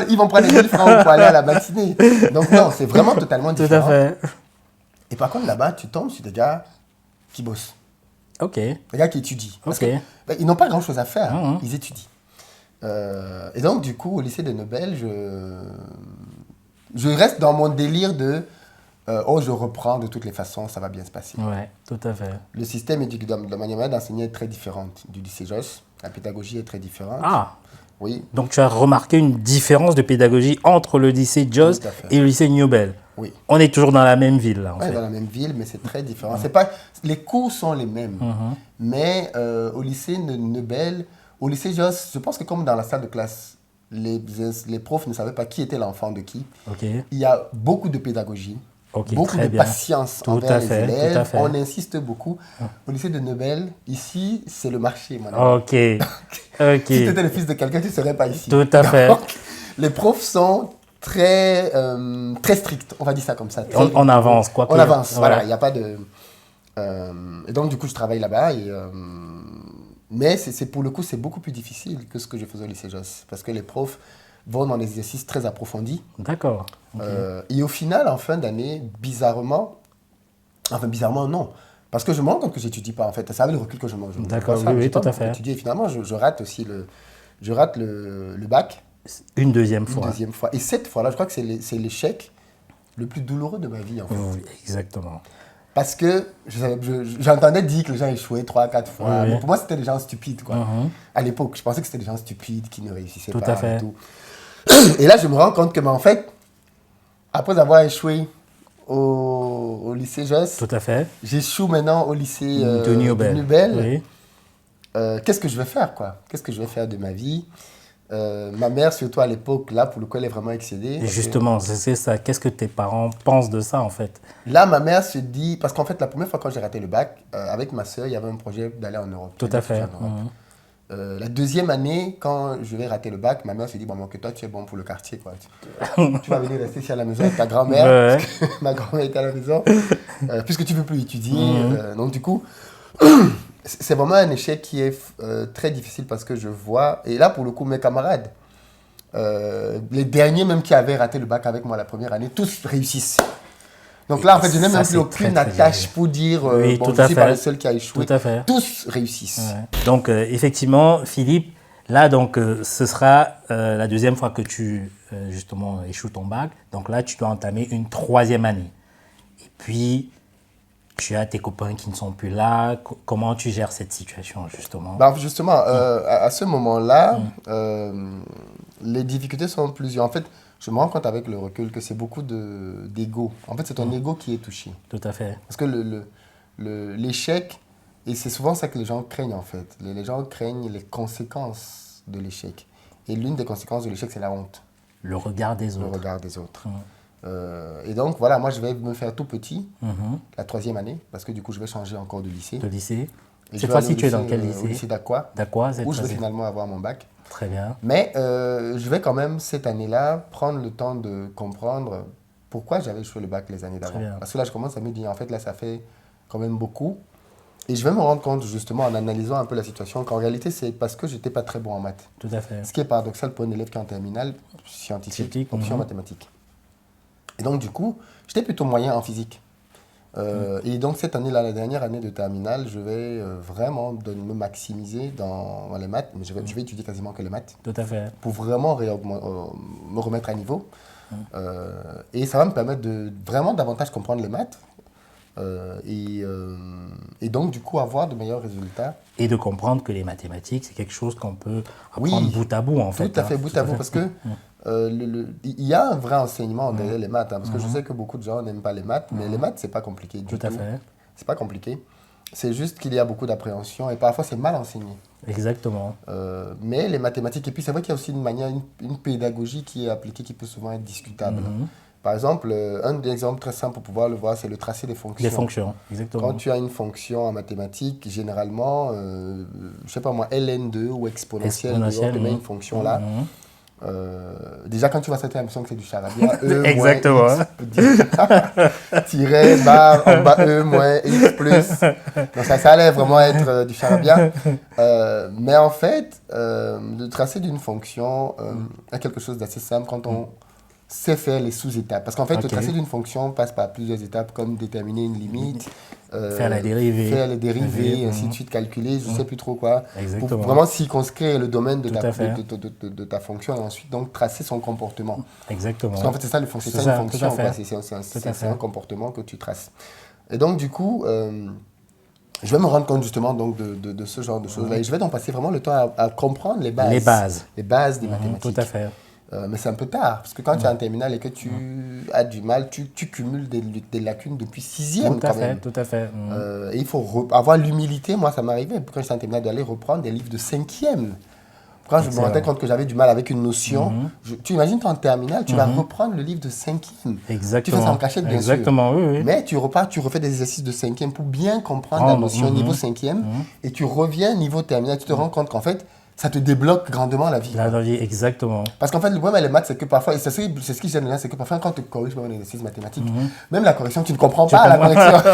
Speaker 2: Ils vont prendre les 1000 francs pour aller à la matinée. Donc non, c'est vraiment totalement
Speaker 1: Tout à
Speaker 2: différent.
Speaker 1: fait.
Speaker 2: Et par contre, là-bas, tu tombes sur des gars qui bossent,
Speaker 1: Ok.
Speaker 2: des gars qui étudient. Parce
Speaker 1: Ok.
Speaker 2: que, ils n'ont pas grand-chose à faire, ils étudient. Et donc, du coup, au lycée de Nebel, je reste dans mon délire de je reprends de toutes les façons, ça va bien se passer.
Speaker 1: Ouais, tout à fait.
Speaker 2: Le système éducatif, la manière d'enseigner est très différente du lycée Josse. La pédagogie est très différente.
Speaker 1: Ah,
Speaker 2: Oui,
Speaker 1: donc tu as remarqué une différence de pédagogie entre le lycée Joss
Speaker 2: Tout à fait.
Speaker 1: et le lycée Newbel.
Speaker 2: oui.
Speaker 1: On est toujours dans la même ville, là, en
Speaker 2: Ouais,
Speaker 1: fait.
Speaker 2: dans la même ville, mais c'est très différent. C'est pas, les cours sont les mêmes, mais au lycée Nebel, au lycée Josse, je pense que comme dans la salle de classe, les profs ne savaient pas qui était l'enfant de qui.
Speaker 1: Ok.
Speaker 2: Il y a beaucoup de pédagogie,
Speaker 1: Ok,
Speaker 2: beaucoup
Speaker 1: très
Speaker 2: de
Speaker 1: bien.
Speaker 2: patience
Speaker 1: Tout
Speaker 2: envers
Speaker 1: à
Speaker 2: les
Speaker 1: fait, tout à
Speaker 2: élèves.
Speaker 1: fait.
Speaker 2: On insiste beaucoup. Au lycée de Nebel, ici, c'est le marché. Mon ami.
Speaker 1: Ok. Ok.
Speaker 2: Si tu étais le fils de quelqu'un, tu ne serais pas ici.
Speaker 1: Tout à fait.
Speaker 2: Donc, les profs sont très, très stricts, on va dire ça comme ça. Très
Speaker 1: On avance, quoi
Speaker 2: On
Speaker 1: que-
Speaker 2: avance, voilà,
Speaker 1: ouais.
Speaker 2: il n'y a pas de... et donc, du coup, je travaille là-bas. Mais pour le coup, c'est beaucoup plus difficile que ce que je faisais au lycée Josse. Parce que les profs vont dans des exercices très approfondis.
Speaker 1: D'accord. Ok.
Speaker 2: Et au final, en fin d'année, bizarrement non. Parce que je me rends compte que j'étudie pas en fait. C'est avec le recul que je me
Speaker 1: D'accord,
Speaker 2: vois ça.
Speaker 1: oui, oui,
Speaker 2: J'ai pas
Speaker 1: tout à
Speaker 2: beaucoup
Speaker 1: fait.
Speaker 2: étudié. Et finalement, je rate aussi le bac
Speaker 1: Une deuxième
Speaker 2: une
Speaker 1: fois.
Speaker 2: deuxième fois. Et cette fois-là, je crois que c'est l'échec le plus douloureux de ma vie en fait.
Speaker 1: Oui, exactement.
Speaker 2: Parce que j'entendais dire que les gens échouaient 3-4 fois.
Speaker 1: Oui, oui.
Speaker 2: Mais pour moi, c'était des gens stupides quoi.
Speaker 1: Mhm.
Speaker 2: À l'époque, je pensais que c'était des gens stupides qui ne réussissaient
Speaker 1: Tout
Speaker 2: pas.
Speaker 1: à fait.
Speaker 2: Et tout. Et là, je me rends compte que, mais en fait, après avoir échoué au lycée Josse,
Speaker 1: Tout à fait.
Speaker 2: j'échoue maintenant au lycée
Speaker 1: De Newbel.
Speaker 2: Newbel.
Speaker 1: Oui.
Speaker 2: Qu'est-ce que je vais faire, quoi? Qu'est-ce que je vais faire de ma vie? Ma mère, surtout à l'époque, là, pour le coup, elle est vraiment excédée.
Speaker 1: Et
Speaker 2: Parce que
Speaker 1: justement, c'est ça. Qu'est-ce que tes parents pensent de ça, en fait?
Speaker 2: là, ma mère se dit... Parce qu'en fait, la première fois quand j'ai raté le bac, avec ma soeur, il y avait un projet d'aller en Europe.
Speaker 1: Tout à
Speaker 2: d'aller
Speaker 1: fait.
Speaker 2: étudier en Europe. La deuxième année, quand je vais rater le bac, ma mère se dit, bon, que toi, tu es bon pour le quartier, quoi. Tu vas venir rester ici à la maison avec ta grand-mère.
Speaker 1: Ouais.
Speaker 2: Parce que ma grand-mère était à la maison. Puisque tu ne veux plus étudier. Donc, du coup, c'est vraiment un échec qui est très difficile parce que je vois... Et là, pour le coup, mes camarades, les derniers même qui avaient raté le bac avec moi la première année, tous réussissent. Donc là, en fait, je n'ai
Speaker 1: Ça,
Speaker 2: même
Speaker 1: c'est
Speaker 2: plus aucune
Speaker 1: très, très
Speaker 2: attache
Speaker 1: bien.
Speaker 2: pour dire
Speaker 1: Oui,
Speaker 2: bon,
Speaker 1: tout
Speaker 2: je
Speaker 1: à
Speaker 2: suis
Speaker 1: fait.
Speaker 2: pas le seul qui a échoué.
Speaker 1: Tout à fait.
Speaker 2: Tous réussissent.
Speaker 1: Ouais. Donc, effectivement, Philippe, là, donc, ce sera la deuxième fois que tu, justement, échoues ton bac. Donc là, tu dois entamer une troisième année. Et puis, tu as tes copains qui ne sont plus là. Comment tu gères cette situation, justement?
Speaker 2: Bah, justement, à ce moment-là, les difficultés sont plusieurs. En fait, je me rends compte avec le recul que c'est beaucoup d'ego. En fait, c'est ton ego qui est touché.
Speaker 1: Tout à fait.
Speaker 2: Parce que l'échec, et c'est souvent ça que les gens craignent en fait. Les gens craignent les conséquences de l'échec. Et l'une des conséquences de l'échec, c'est la honte.
Speaker 1: Le regard des
Speaker 2: le
Speaker 1: autres.
Speaker 2: regard des autres. Et donc, voilà, moi, je vais me faire tout petit, la 3e année, parce que du coup, je vais changer encore de lycée.
Speaker 1: De lycée.
Speaker 2: Et
Speaker 1: Cette
Speaker 2: je vais aller
Speaker 1: fois-ci,
Speaker 2: au
Speaker 1: tu es dans
Speaker 2: lycée,
Speaker 1: quel
Speaker 2: Au
Speaker 1: lycée?
Speaker 2: lycée d'Aqua,
Speaker 1: D'accord, cette
Speaker 2: où je vais
Speaker 1: fois-ci.
Speaker 2: finalement avoir mon bac.
Speaker 1: Très bien.
Speaker 2: Mais je vais quand même, cette année-là, prendre le temps de comprendre pourquoi j'avais échoué le bac les années d'avant.
Speaker 1: bien.
Speaker 2: Parce que là, je commence à me dire, en fait, là, ça fait quand même beaucoup. Et je vais me rendre compte, justement, en analysant un peu la situation, qu'en réalité, c'est parce que je n'étais pas très bon en maths.
Speaker 1: Tout à fait.
Speaker 2: Ce qui est paradoxal pour un élève qui est en terminale, scientifique,
Speaker 1: Scientifique,
Speaker 2: option mathématiques. Et donc, du coup, j'étais plutôt moyen en physique. Et donc, cette année-là, la dernière année de terminale, je vais vraiment me maximiser dans les maths. Mais je vais étudier quasiment que les maths.
Speaker 1: Tout à fait.
Speaker 2: Pour vraiment me remettre à niveau. Et ça va me permettre de vraiment davantage comprendre les maths. Et donc, du coup, avoir de meilleurs résultats.
Speaker 1: Et de comprendre que les mathématiques, c'est quelque chose qu'on peut apprendre bout à bout, en fait.
Speaker 2: Tout à fait, bout à bout, parce que il y a un vrai enseignement derrière les maths, parce que je sais que beaucoup de gens n'aiment pas les maths, mais les maths, c'est pas compliqué du tout.
Speaker 1: Tout à fait.
Speaker 2: C'est pas compliqué. C'est juste qu'il y a beaucoup d'appréhension et parfois c'est mal enseigné.
Speaker 1: Exactement.
Speaker 2: Mais les mathématiques, et puis c'est vrai qu'il y a aussi une pédagogie qui est appliquée qui peut souvent être discutable. Par exemple, un des exemples très simples pour pouvoir le voir, c'est le tracé des fonctions.
Speaker 1: Des fonctions, exactement.
Speaker 2: Quand tu as une fonction en mathématiques, généralement, je sais pas moi, ln2 ou exponentielle, on te met une fonction là. Déjà, quand tu vois ça, tu as l'impression que c'est du charabia.
Speaker 1: Exactement.
Speaker 2: Tiret, barre, en bas, E, moins, X, plus. Donc ça allait vraiment être du charabia. Mais en fait, le tracé d'une fonction est quelque chose d'assez simple quand on sait faire les sous-étapes. Parce qu'en fait, le tracé d'une fonction passe par plusieurs étapes, comme déterminer une limite,
Speaker 1: faire la dérivée,
Speaker 2: les dérivées, ainsi de suite, calculer, je ne sais plus trop quoi.
Speaker 1: Exactement.
Speaker 2: Pour vraiment circonscrire le domaine de ta fonction et ensuite donc tracer son comportement.
Speaker 1: Exactement.
Speaker 2: Parce qu'en fait, c'est ça, une fonction. C'est un comportement que tu traces. Et donc, du coup, je vais me rendre compte justement donc, de ce genre de choses-là. Et je vais donc passer vraiment le temps à comprendre les bases. Les bases des mathématiques.
Speaker 1: Tout à fait.
Speaker 2: Mais c'est un peu tard, parce que quand tu es en terminale et que tu as du mal, tu cumules des lacunes depuis 6e quand même.
Speaker 1: Tout à fait.
Speaker 2: Et il faut avoir l'humilité, moi ça m'arrivait, quand j'étais en terminale, d'aller reprendre des livres de 5e. Quand je me rendais compte que j'avais du mal avec une notion, tu imagines, tu es en terminale, tu vas reprendre le livre de 5e.
Speaker 1: Exactement.
Speaker 2: Tu fais ça en cachette, bien sûr.
Speaker 1: Exactement, oui.
Speaker 2: Mais tu repars, tu refais des exercices de 5e pour bien comprendre la notion niveau 5e. Et tu reviens niveau terminale, tu te rends compte qu'en fait, ça te débloque grandement la vie.
Speaker 1: La vie, exactement.
Speaker 2: Parce qu'en fait, le problème avec les maths, c'est que parfois, et c'est ce qui gêne là, c'est que parfois, quand tu corriges un exercice mathématique, même la correction, tu ne comprends pas la correction.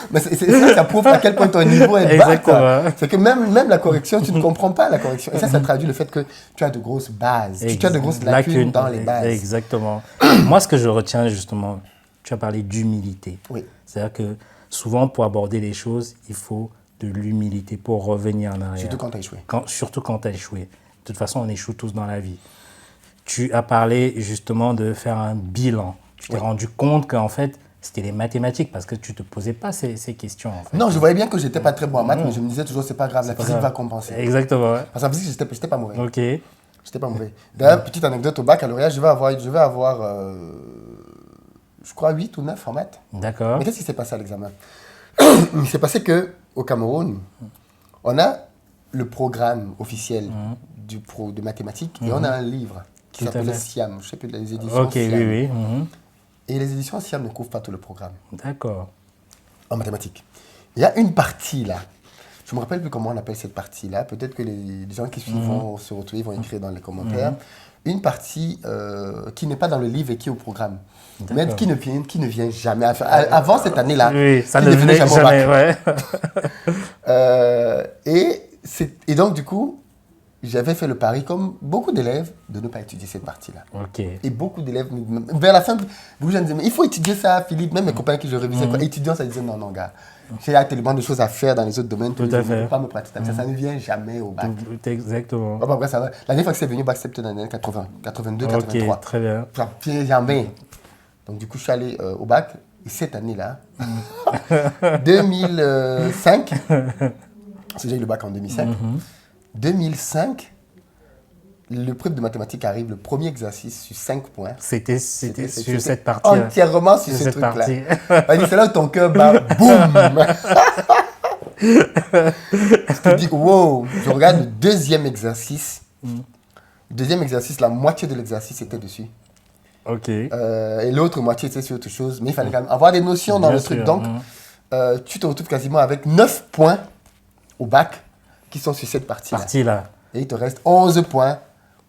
Speaker 2: Mais ça prouve à quel point ton niveau est bas. Quoi. C'est que même la correction, tu ne comprends pas la correction. Et ça traduit le fait que tu as de grosses bases. Tu as de grosses lacunes dans les bases.
Speaker 1: Exactement. Moi, ce que je retiens justement, tu as parlé d'humilité.
Speaker 2: Oui.
Speaker 1: C'est-à-dire que souvent, pour aborder les choses, il faut de l'humilité pour revenir en arrière.
Speaker 2: Surtout quand tu as échoué.
Speaker 1: Surtout quand tu as échoué. De toute façon, on échoue tous dans la vie. Tu as parlé justement de faire un bilan. Tu t'es rendu compte qu'en fait, c'était les mathématiques parce que tu ne te posais pas ces questions. En fait.
Speaker 2: Non, je voyais bien que je n'étais pas très bon en maths, mais je me disais toujours, c'est pas grave, la physique va compenser.
Speaker 1: Exactement. Ouais.
Speaker 2: Parce qu'en physique, je n'étais pas mauvais.
Speaker 1: Ok.
Speaker 2: J'étais pas mauvais. D'ailleurs, petite anecdote au baccalauréat, je vais avoir je crois, 8 ou 9 en maths.
Speaker 1: D'accord.
Speaker 2: Mais qu'est-ce qui s'est passé à l'examen? Il s'est passé qu'au Cameroun, on a le programme officiel de mathématiques et on a un livre qui s'appelle SIAM, je ne sais plus, les éditions SIAM.
Speaker 1: Oui.
Speaker 2: Et les éditions SIAM ne couvrent pas tout le programme.
Speaker 1: D'accord.
Speaker 2: En mathématiques. Il y a une partie là. Je ne me rappelle plus comment on appelle cette partie-là. Peut-être que les gens qui suivent vont se retrouver, vont écrire dans les commentaires. Une partie qui n'est pas dans le livre et qui est au programme. Mais qui ne vient jamais. Avant cette année-là,
Speaker 1: oui, ça ne venait jamais. Ouais.
Speaker 2: Et donc, du coup, j'avais fait le pari, comme beaucoup d'élèves, de ne pas étudier cette partie-là.
Speaker 1: Okay.
Speaker 2: Et beaucoup d'élèves, vers la fin, beaucoup de gens disaient, mais il faut étudier ça, Philippe. Même mes copains qui je révisais, étudiants, ça disait, non, gars. J'ai tellement de choses à faire dans les autres domaines que je ne peux pas me pratiquer. Ça ne vient jamais au bac.
Speaker 1: Exactement.
Speaker 2: Bon, après, ça va. La dernière fois que c'est venu au bac, c'était dans les années 80, 82, 83.
Speaker 1: Ok, très bien.
Speaker 2: Jamais. Donc, du coup, je suis allé au bac. Et cette année-là, 2005, parce que j'ai eu le bac en 2005, 2005, le preuve de mathématiques arrive, le premier exercice sur 5 points.
Speaker 1: C'était sur cette partie.
Speaker 2: Entièrement sur ce truc-là. C'est là où ton cœur bat, boum. Je te dis, wow, je regarde le deuxième exercice. Deuxième exercice, la moitié de l'exercice était dessus.
Speaker 1: Ok.
Speaker 2: Et l'autre moitié était sur autre chose. Mais il fallait quand même avoir des notions dans
Speaker 1: Bien
Speaker 2: le truc.
Speaker 1: sûr,
Speaker 2: Donc, tu te retrouves quasiment avec 9 points au bac qui sont sur cette partie-là.
Speaker 1: Partie-là.
Speaker 2: Et il te reste 11 points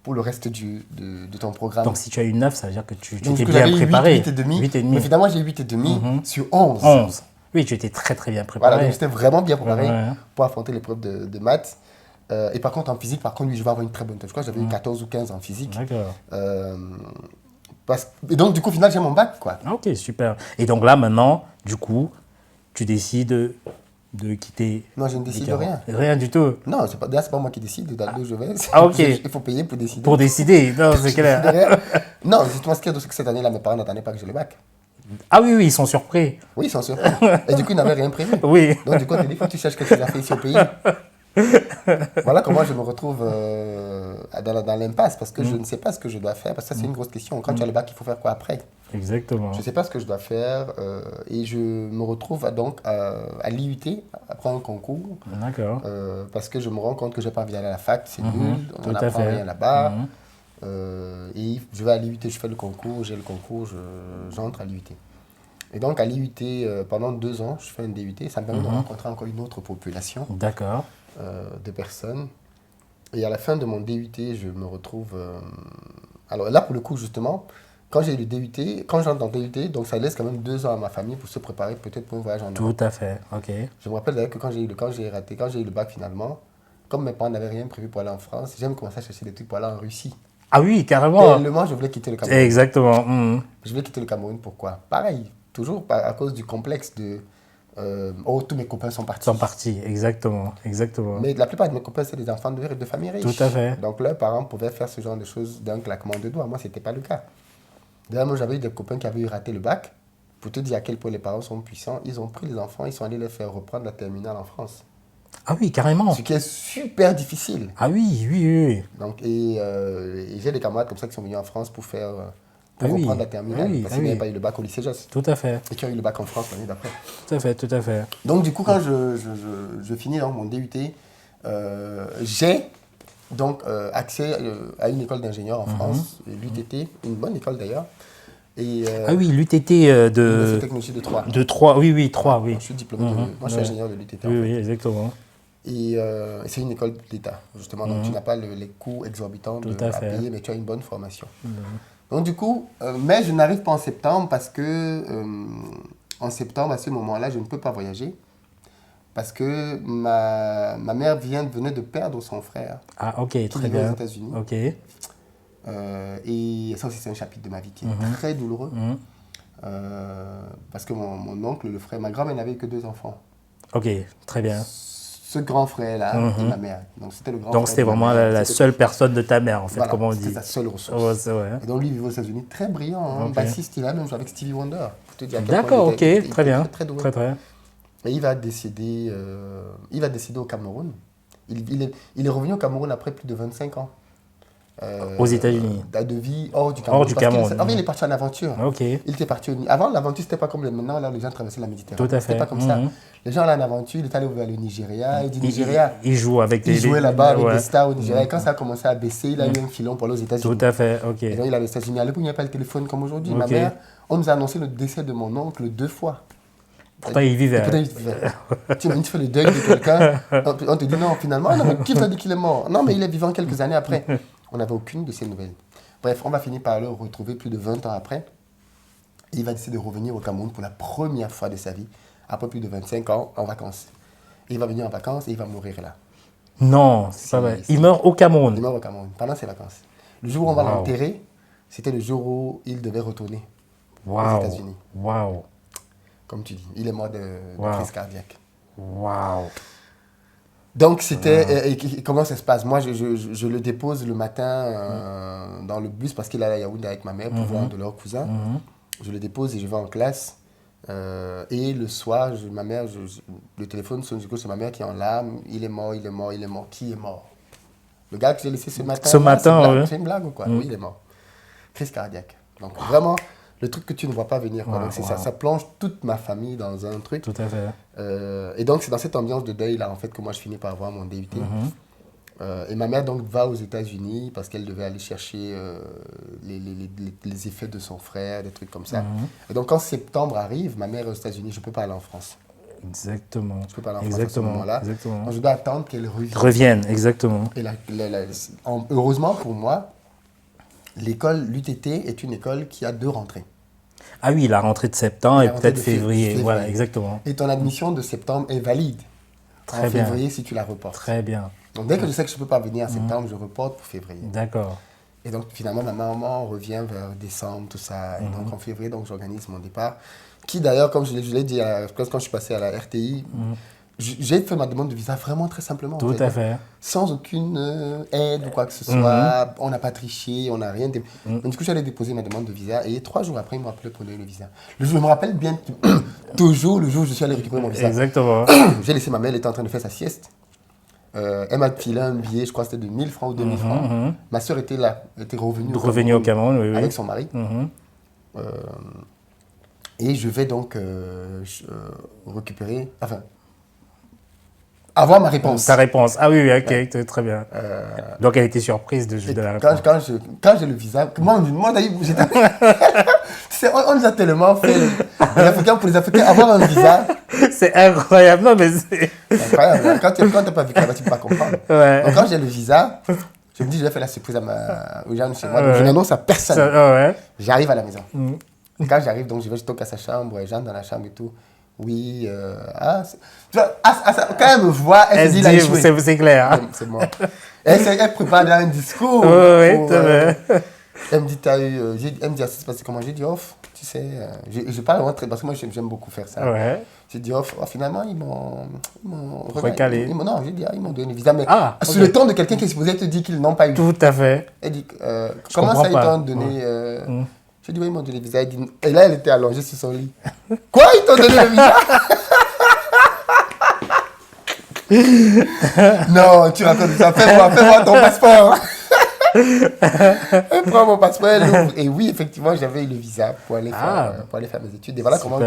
Speaker 2: pour le reste de ton programme.
Speaker 1: Donc, si tu as eu 9, ça veut dire que tu
Speaker 2: Donc,
Speaker 1: t'es
Speaker 2: du coup,
Speaker 1: bien
Speaker 2: j'avais
Speaker 1: préparé.
Speaker 2: 8 et demi.
Speaker 1: 8 et
Speaker 2: Mais
Speaker 1: demi.
Speaker 2: évidemment, j'ai 8 et demi sur 11.
Speaker 1: 11. Oui, tu étais très, très bien préparé.
Speaker 2: Voilà, donc j'étais vraiment bien préparé
Speaker 1: Ouais.
Speaker 2: pour affronter l'épreuve de maths. Et par contre, en physique, oui, je vais avoir une très bonne note. Je crois que j'avais eu 14 ou 15 en physique.
Speaker 1: D'accord.
Speaker 2: Et donc, du coup, au final, j'ai mon bac, quoi.
Speaker 1: Ok, super. Et donc là, maintenant, du coup, tu décides de quitter.
Speaker 2: Non, je ne décide
Speaker 1: les
Speaker 2: rien.
Speaker 1: Rien du tout.
Speaker 2: Non, c'est pas moi qui décide dans où je vais.
Speaker 1: Ah, ok.
Speaker 2: Il faut payer pour décider.
Speaker 1: Pour décider. Non, c'est clair.
Speaker 2: Non, justement, ce qu'il y a, c'est que cette année-là, mes parents n'attendaient pas que j'ai le bac.
Speaker 1: Ah oui, oui, ils sont surpris.
Speaker 2: Oui, ils sont surpris. Et du coup, ils n'avaient rien prévu.
Speaker 1: Oui.
Speaker 2: Donc, du coup, il faut que tu cherches quelque chose à faire ici au pays. Voilà comment je me retrouve dans l'impasse, parce que je ne sais pas ce que je dois faire, parce que ça, c'est une grosse question. Quand tu as le bac, il faut faire quoi après?
Speaker 1: Exactement.
Speaker 2: Je ne sais pas ce que je dois faire, et je me retrouve donc à l'IUT, après un concours,
Speaker 1: D'accord.
Speaker 2: parce que je me rends compte que je n'ai pas envie d'aller à la fac, c'est nul, on
Speaker 1: Tout à
Speaker 2: n'apprend
Speaker 1: fait.
Speaker 2: rien là-bas. Et je vais à l'IUT, je fais le concours, j'ai le concours, j'entre à l'IUT. Et donc à l'IUT, pendant 2 ans, je fais un DUT, ça me permet de rencontrer encore une autre population
Speaker 1: D'accord.
Speaker 2: de personnes. Et à la fin de mon DUT, je me retrouve... Alors là, pour le coup, justement, quand j'ai eu le DUT, quand j'entre dans le DUT, donc ça laisse quand même 2 ans à ma famille pour se préparer peut-être pour un voyage en Europe.
Speaker 1: Tout à fait. Ok.
Speaker 2: Je me rappelle d'ailleurs que quand j'ai eu le bac finalement, comme mes parents n'avaient rien prévu pour aller en France, j'ai même commencé à chercher des trucs pour aller en Russie.
Speaker 1: Ah oui, carrément.
Speaker 2: Tellement je voulais quitter le Cameroun.
Speaker 1: Exactement.
Speaker 2: Je voulais quitter le Cameroun, pourquoi? Pareil, toujours à cause du complexe de oh, tous mes copains sont partis.
Speaker 1: Sont partis, exactement. Exactement.
Speaker 2: Mais la plupart de mes copains, c'est des enfants de familles riches.
Speaker 1: Tout à fait.
Speaker 2: Donc leurs parents pouvaient faire ce genre de choses d'un claquement de doigts. Moi, ce n'était pas le cas. D'ailleurs, moi, j'avais eu des copains qui avaient eu raté le bac. Pour te dire à quel point les parents sont puissants, ils ont pris les enfants, ils sont allés les faire reprendre la terminale en France.
Speaker 1: Ah oui, carrément.
Speaker 2: Ce qui est super difficile.
Speaker 1: Ah oui, oui, oui. Oui.
Speaker 2: Donc, et j'ai des camarades comme ça qui sont venus en France pour reprendre la terminale. Parce qu'ils n'avaient pas eu le bac au lycée Josse.
Speaker 1: Tout à fait.
Speaker 2: Et qui ont eu le bac en France l'année d'après.
Speaker 1: Tout à fait, tout à fait.
Speaker 2: Donc, du coup, quand je finis dans mon DUT, j'ai donc accès à une école d'ingénieur en France, l'UTT, une bonne école d'ailleurs. Et,
Speaker 1: ah oui, l'UTT
Speaker 2: de technologie de Troyes.
Speaker 1: De Troyes, oui, oui, Troyes, oui.
Speaker 2: Je suis diplômé moi, je suis ingénieur de l'UTT.
Speaker 1: Oui, oui, exactement.
Speaker 2: Et c'est une école d'État, justement. Donc, tu n'as pas les coûts exorbitants à payer, mais tu as une bonne formation. Donc, du coup, mais je n'arrive pas en septembre parce que, en septembre, à ce moment-là, je ne peux pas voyager. Parce que ma mère venait de perdre son frère.
Speaker 1: Ah, ok,
Speaker 2: qui
Speaker 1: très
Speaker 2: vivait
Speaker 1: bien.
Speaker 2: aux États-Unis.
Speaker 1: Ok.
Speaker 2: Et ça aussi, c'est un chapitre de ma vie qui est très douloureux. Parce que mon oncle, le frère, ma grand-mère n'avait que 2 enfants.
Speaker 1: Ok, très bien.
Speaker 2: Ce grand frère-là et ma mère. Donc, c'était le grand
Speaker 1: Donc,
Speaker 2: frère
Speaker 1: c'était
Speaker 2: de ma
Speaker 1: vraiment
Speaker 2: mère.
Speaker 1: la seule personne de ta mère, en fait,
Speaker 2: Voilà,
Speaker 1: comme on dit.
Speaker 2: c'était sa seule ressource.
Speaker 1: Ouais, c'est vrai.
Speaker 2: Et donc, lui, il vivait aux États-Unis, très brillant, bassiste, il a même joué avec Stevie Wonder. Pour te dire à quel
Speaker 1: D'accord,
Speaker 2: point
Speaker 1: ok,
Speaker 2: il était
Speaker 1: très bien.
Speaker 2: Très doué.
Speaker 1: Très, très.
Speaker 2: Et il va décéder au Cameroun. Il est revenu au Cameroun après plus de 25 ans.
Speaker 1: Aux États-Unis.
Speaker 2: De vie hors du Cameroun.
Speaker 1: Hors du Cameroun.
Speaker 2: Il est parti en aventure.
Speaker 1: Ok.
Speaker 2: Il était parti Avant, l'aventure, c'était pas comme maintenant, là, les gens traversaient la Méditerranée.
Speaker 1: Tout à fait.
Speaker 2: C'était pas comme ça. Les gens allaient en aventure, il est allé vers le Nigeria.
Speaker 1: Il joue avec
Speaker 2: il jouait là-bas avec
Speaker 1: ouais.
Speaker 2: des stars au Nigeria. Et quand ça a commencé à baisser, il a eu un filon pour aller aux États-Unis.
Speaker 1: Tout à fait, ok.
Speaker 2: Et donc, il allait aux États-Unis. À l'époque, il n'y avait pas le téléphone comme aujourd'hui.
Speaker 1: Ok.
Speaker 2: Ma mère, on nous a annoncé le décès de mon oncle 2 fois.
Speaker 1: Pourtant, il vivait.
Speaker 2: Tu fais le deuil de quelqu'un, on te dit non, finalement, non, mais qui t'a dit qu'il est mort? Non, mais il est vivant quelques années après. On n'avait aucune de ces nouvelles. Bref, on va finir par le retrouver plus de 20 ans après. Et il va décider de revenir au Cameroun pour la première fois de sa vie, après plus de 25 ans, en vacances. Et il va venir en vacances et il va mourir là.
Speaker 1: Non, c'est pas vrai. Il meurt au Cameroun.
Speaker 2: Il meurt au Cameroun, pendant ses vacances. Le jour où on va l'enterrer, c'était le jour où il devait retourner aux États-Unis.
Speaker 1: Waouh.
Speaker 2: Comme tu dis, il est mort de crise cardiaque.
Speaker 1: Waouh.
Speaker 2: Donc, c'était... Et comment ça se passe? Moi, je le dépose le matin dans le bus parce qu'il est à Yaoundé avec ma mère pour voir de leur cousin. Je le dépose et je vais en classe. Et le soir, ma mère, le téléphone sonne, c'est ma mère qui est en larmes. Il est mort, il est mort, il est mort. Qui est mort? Le gars que j'ai laissé ce matin.
Speaker 1: Ce matin, oui.
Speaker 2: C'est une blague ou quoi? Oui, il est mort. Crise cardiaque. Donc, vraiment... Le truc que tu ne vois pas venir. Donc, c'est ça. Ça plonge toute ma famille dans un truc.
Speaker 1: Tout à fait.
Speaker 2: Et donc, c'est dans cette ambiance de deuil, là, en fait, que moi, je finis par avoir mon DUT. Et ma mère donc va aux États-Unis parce qu'elle devait aller chercher les effets de son frère, des trucs comme ça. Et donc quand septembre arrive, ma mère est aux États-Unis, je ne peux pas aller en France.
Speaker 1: Exactement.
Speaker 2: Je ne peux pas aller en France à ce moment-là.
Speaker 1: Exactement.
Speaker 2: Donc je dois attendre qu'elle revienne.
Speaker 1: Revienne, exactement.
Speaker 2: Et heureusement pour moi, l'école, l'UTT, est une école qui a 2 rentrées.
Speaker 1: Ah oui, la rentrée de septembre et peut-être février. Voilà, exactement.
Speaker 2: Et ton admission de septembre est valide.
Speaker 1: Très
Speaker 2: en
Speaker 1: bien.
Speaker 2: février si tu la reportes.
Speaker 1: Très bien.
Speaker 2: Donc dès que je sais que je ne peux pas venir en septembre, je reporte pour février.
Speaker 1: D'accord.
Speaker 2: Et donc finalement, ma maman revient vers décembre, tout ça. Et donc en février, donc, j'organise mon départ. Qui d'ailleurs, comme je l'ai dit quand je suis passé à la RTI, j'ai fait ma demande de visa vraiment très simplement.
Speaker 1: Tout à fait.
Speaker 2: Sans aucune aide ou quoi que ce soit. On n'a pas triché, on n'a rien. Donc du coup, j'allais déposer ma demande de visa. Et 3 jours après, ils m'ont appelé pour donner le visa. Je me rappelle bien toujours le jour où je suis allé récupérer mon visa.
Speaker 1: Exactement.
Speaker 2: J'ai laissé ma mère, elle était en train de faire sa sieste. Elle m'a filé un billet, je crois que c'était de 1000 francs ou 2000 francs. Ma soeur était là, elle était revenue
Speaker 1: au Cameroun, oui,
Speaker 2: avec son mari. Et je vais donc récupérer, enfin, avoir ma réponse.
Speaker 1: Ta réponse. Ah oui, ok, très bien. Donc elle était surprise de la réponse.
Speaker 2: Quand j'ai le visa, moi d'ailleurs, j'étais... on nous a tellement fait, pour les Africains, avoir un visa...
Speaker 1: C'est incroyable, non mais c'est...
Speaker 2: incroyable, quand tu n'as pas vécu là-bas, tu ne peux pas comprendre.
Speaker 1: Ouais.
Speaker 2: Donc quand j'ai le visa, je me dis, je vais faire la surprise aux gens de chez moi, donc je n'annonce à personne. J'arrive à la maison. Quand j'arrive, donc je vais toquer à sa chambre, j'entre dans la chambre et tout. Oui, quand elle me voit, elle se dit, là,
Speaker 1: c'est clair.
Speaker 2: C'est moi. Elle prépare un discours. Elle me dit, elle me dit, ça s'est passé comment? J'ai dit, tu sais, je parle très, parce que moi j'aime beaucoup faire ça.
Speaker 1: Ouais.
Speaker 2: J'ai dit, finalement, ils m'ont
Speaker 1: recalé.
Speaker 2: Non, j'ai dit, ils m'ont donné le visa, mais
Speaker 1: okay.
Speaker 2: Sur le ton de quelqu'un qui est supposé te dire qu'ils n'ont pas eu.
Speaker 1: Tout à fait.
Speaker 2: Elle dit, comment ça, ils t'ont donné J'ai dit, oui, ils m'ont donné le visa. Et là, elle était allongée sur son lit. Quoi, ils t'ont donné le visa? Non, tu racontes ça. Fais-moi ton passeport. Elle prend mon passeport, elle l'ouvre. Et oui, effectivement, j'avais eu le visa pour aller faire mes études. Et voilà comment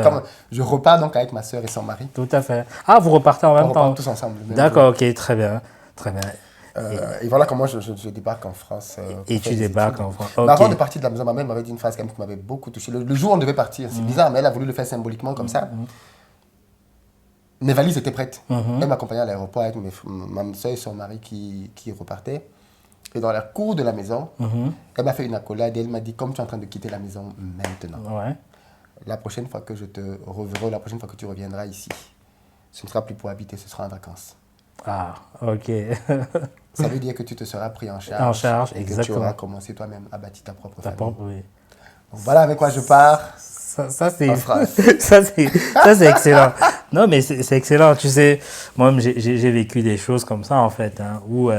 Speaker 2: je repars donc avec ma soeur et son mari.
Speaker 1: Tout à fait. Ah, vous repartez en même temps?
Speaker 2: On repart tous ensemble.
Speaker 1: D'accord, ok, très bien. Très bien.
Speaker 2: Et voilà comment je débarque en France.
Speaker 1: Et tu débarques en France.
Speaker 2: Okay. Avant de partir de la maison, ma mère m'avait dit une phrase qui m'avait beaucoup touché. Le jour où on devait partir, c'est bizarre, mais elle a voulu le faire symboliquement comme ça. Mes valises étaient prêtes. Elle m'accompagnait à l'aéroport avec ma soeur et son mari qui repartaient. Et dans la cour de la maison, elle m'a fait une accolade et elle m'a dit, comme tu es en train de quitter la maison maintenant, la prochaine fois que je te reverrai, la prochaine fois que tu reviendras ici, ce ne sera plus pour habiter, ce sera en vacances.
Speaker 1: Ah, ok.
Speaker 2: Ça veut dire que tu te seras pris en charge.
Speaker 1: En charge,
Speaker 2: et
Speaker 1: exactement.
Speaker 2: Que tu auras commencé toi-même à bâtir ta propre famille.
Speaker 1: Oui.
Speaker 2: Donc voilà avec quoi je pars.
Speaker 1: Ça c'est excellent. Non, mais c'est excellent. Tu sais, moi-même, j'ai vécu des choses comme ça, en fait, hein, où,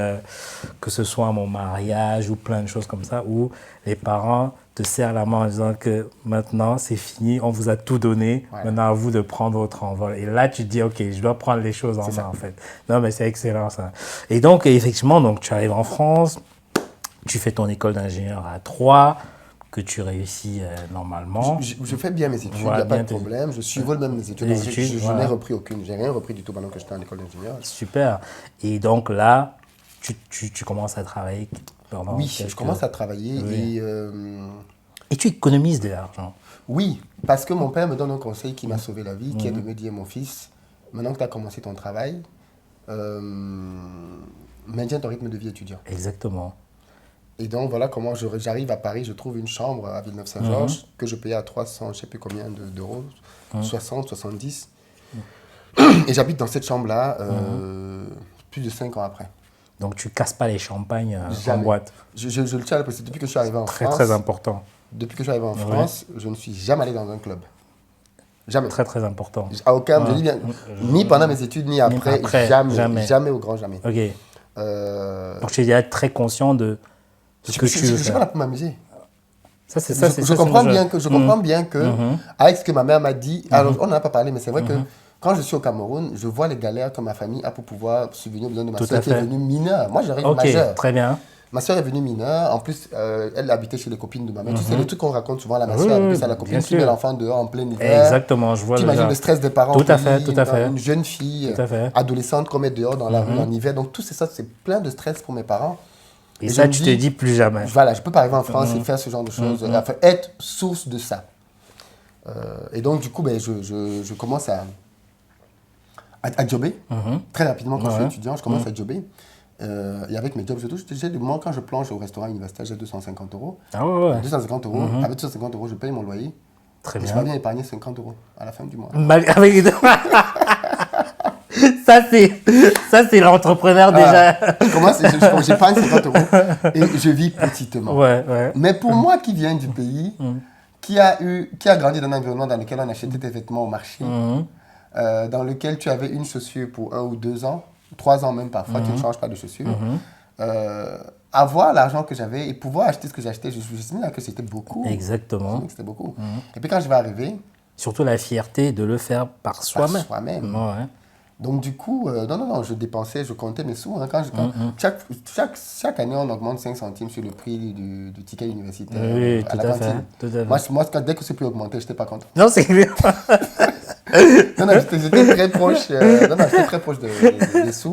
Speaker 1: que ce soit mon mariage ou plein de choses comme ça, où les parents te serrent la main en disant que maintenant, c'est fini, on vous a tout donné, maintenant à vous de prendre votre envol. Et là, tu te dis, OK, je dois prendre les choses en main, en fait. Non, mais c'est excellent, ça. Et donc, effectivement, donc, tu arrives en France, tu fais ton école d'ingénieur à Troyes, que tu réussis normalement.
Speaker 2: Je fais bien mes études, il n'y a pas de problème. Je survole même mes études. Je n'ai repris aucune. Je n'ai rien repris du tout pendant que j'étais en école d'ingénieur.
Speaker 1: Super. Et donc là, tu commences à travailler pendant
Speaker 2: je commence à travailler
Speaker 1: et tu économises de l'argent.
Speaker 2: Oui, parce que mon père me donne un conseil qui m'a sauvé la vie, qui est de me dire, mon fils, maintenant que tu as commencé ton travail, maintiens ton rythme de vie étudiant.
Speaker 1: Exactement.
Speaker 2: Et donc, voilà comment j'arrive à Paris, je trouve une chambre à Villeneuve-Saint-Georges que je payais à 300, je ne sais plus combien d'euros, 60, 70. Et j'habite dans cette chambre-là plus de 5 ans après.
Speaker 1: Donc, tu ne casses pas les champagnes en boîte.
Speaker 2: Je le tiens à la précision. Depuis que je suis arrivé en France...
Speaker 1: Très important.
Speaker 2: Depuis que je suis arrivé en France, je ne suis jamais allé dans un club. Jamais.
Speaker 1: Très important.
Speaker 2: À aucun, je dis bien, ni pendant mes études, ni après, jamais au grand jamais.
Speaker 1: Ok. Donc, tu es déjà très conscient de...
Speaker 2: Je ne suis pas là pour m'amuser.
Speaker 1: Je
Speaker 2: comprends bien que avec ce que ma mère m'a dit, alors on n'en a pas parlé, mais c'est vrai que quand je suis au Cameroun, je vois les galères que ma famille a pour pouvoir subvenir aux besoins de ma soeur qui est venue mineure. Moi, j'arrive majeur.
Speaker 1: Très bien.
Speaker 2: Ma soeur est venue mineure. En plus, elle habitait chez les copines de ma mère. Tu sais, le truc qu'on raconte souvent, la ma soeur, en plus, à la copine qui met l'enfant dehors en plein hiver.
Speaker 1: Exactement, je vois.
Speaker 2: Tu imagines le stress des parents.
Speaker 1: Tout à fait, tout à fait.
Speaker 2: Une jeune fille, adolescente qu'on met dehors dans la rue en hiver. Donc, tout ça, c'est plein de stress pour mes parents.
Speaker 1: Et ça, tu te dis plus jamais.
Speaker 2: Voilà, je peux pas arriver en France et faire ce genre de choses. Enfin, être source de ça. Et donc, du coup, ben, je commence à jobber. Très rapidement, quand je suis étudiant, je commence à jobber. Et avec mes jobs, moi, quand je plonge au restaurant universitaire, j'ai 250 €.
Speaker 1: Ah ouais.
Speaker 2: 250 €. Avec 250 €, je paye mon loyer.
Speaker 1: Très
Speaker 2: et
Speaker 1: bien.
Speaker 2: je vais bien épargner 50 € à la fin du mois.
Speaker 1: Ça, c'est l'entrepreneur déjà.
Speaker 2: J'épargne 50 € et je vis petitement.
Speaker 1: Ouais.
Speaker 2: Mais pour moi qui viens du pays, qui a grandi dans un environnement dans lequel on achetait tes vêtements au marché, dans lequel tu avais une chaussure pour 1 ou 2 ans, 3 ans même parfois, tu ne changes pas de chaussure. Avoir l'argent que j'avais et pouvoir acheter ce que j'achetais, je me suis dit que c'était beaucoup.
Speaker 1: Exactement.
Speaker 2: C'était beaucoup. Et puis quand je vais arriver...
Speaker 1: Surtout la fierté de le faire par soi-même.
Speaker 2: Ouais. Donc du coup, non, je dépensais, je comptais mes sous. Hein, chaque année, on augmente 5 centimes sur le prix du ticket universitaire à la cantine.
Speaker 1: Tout à fait.
Speaker 2: Moi, dès que ce prix augmentait, je n'étais pas content.
Speaker 1: Non, c'est clair.
Speaker 2: Non, j'étais très proche, des sous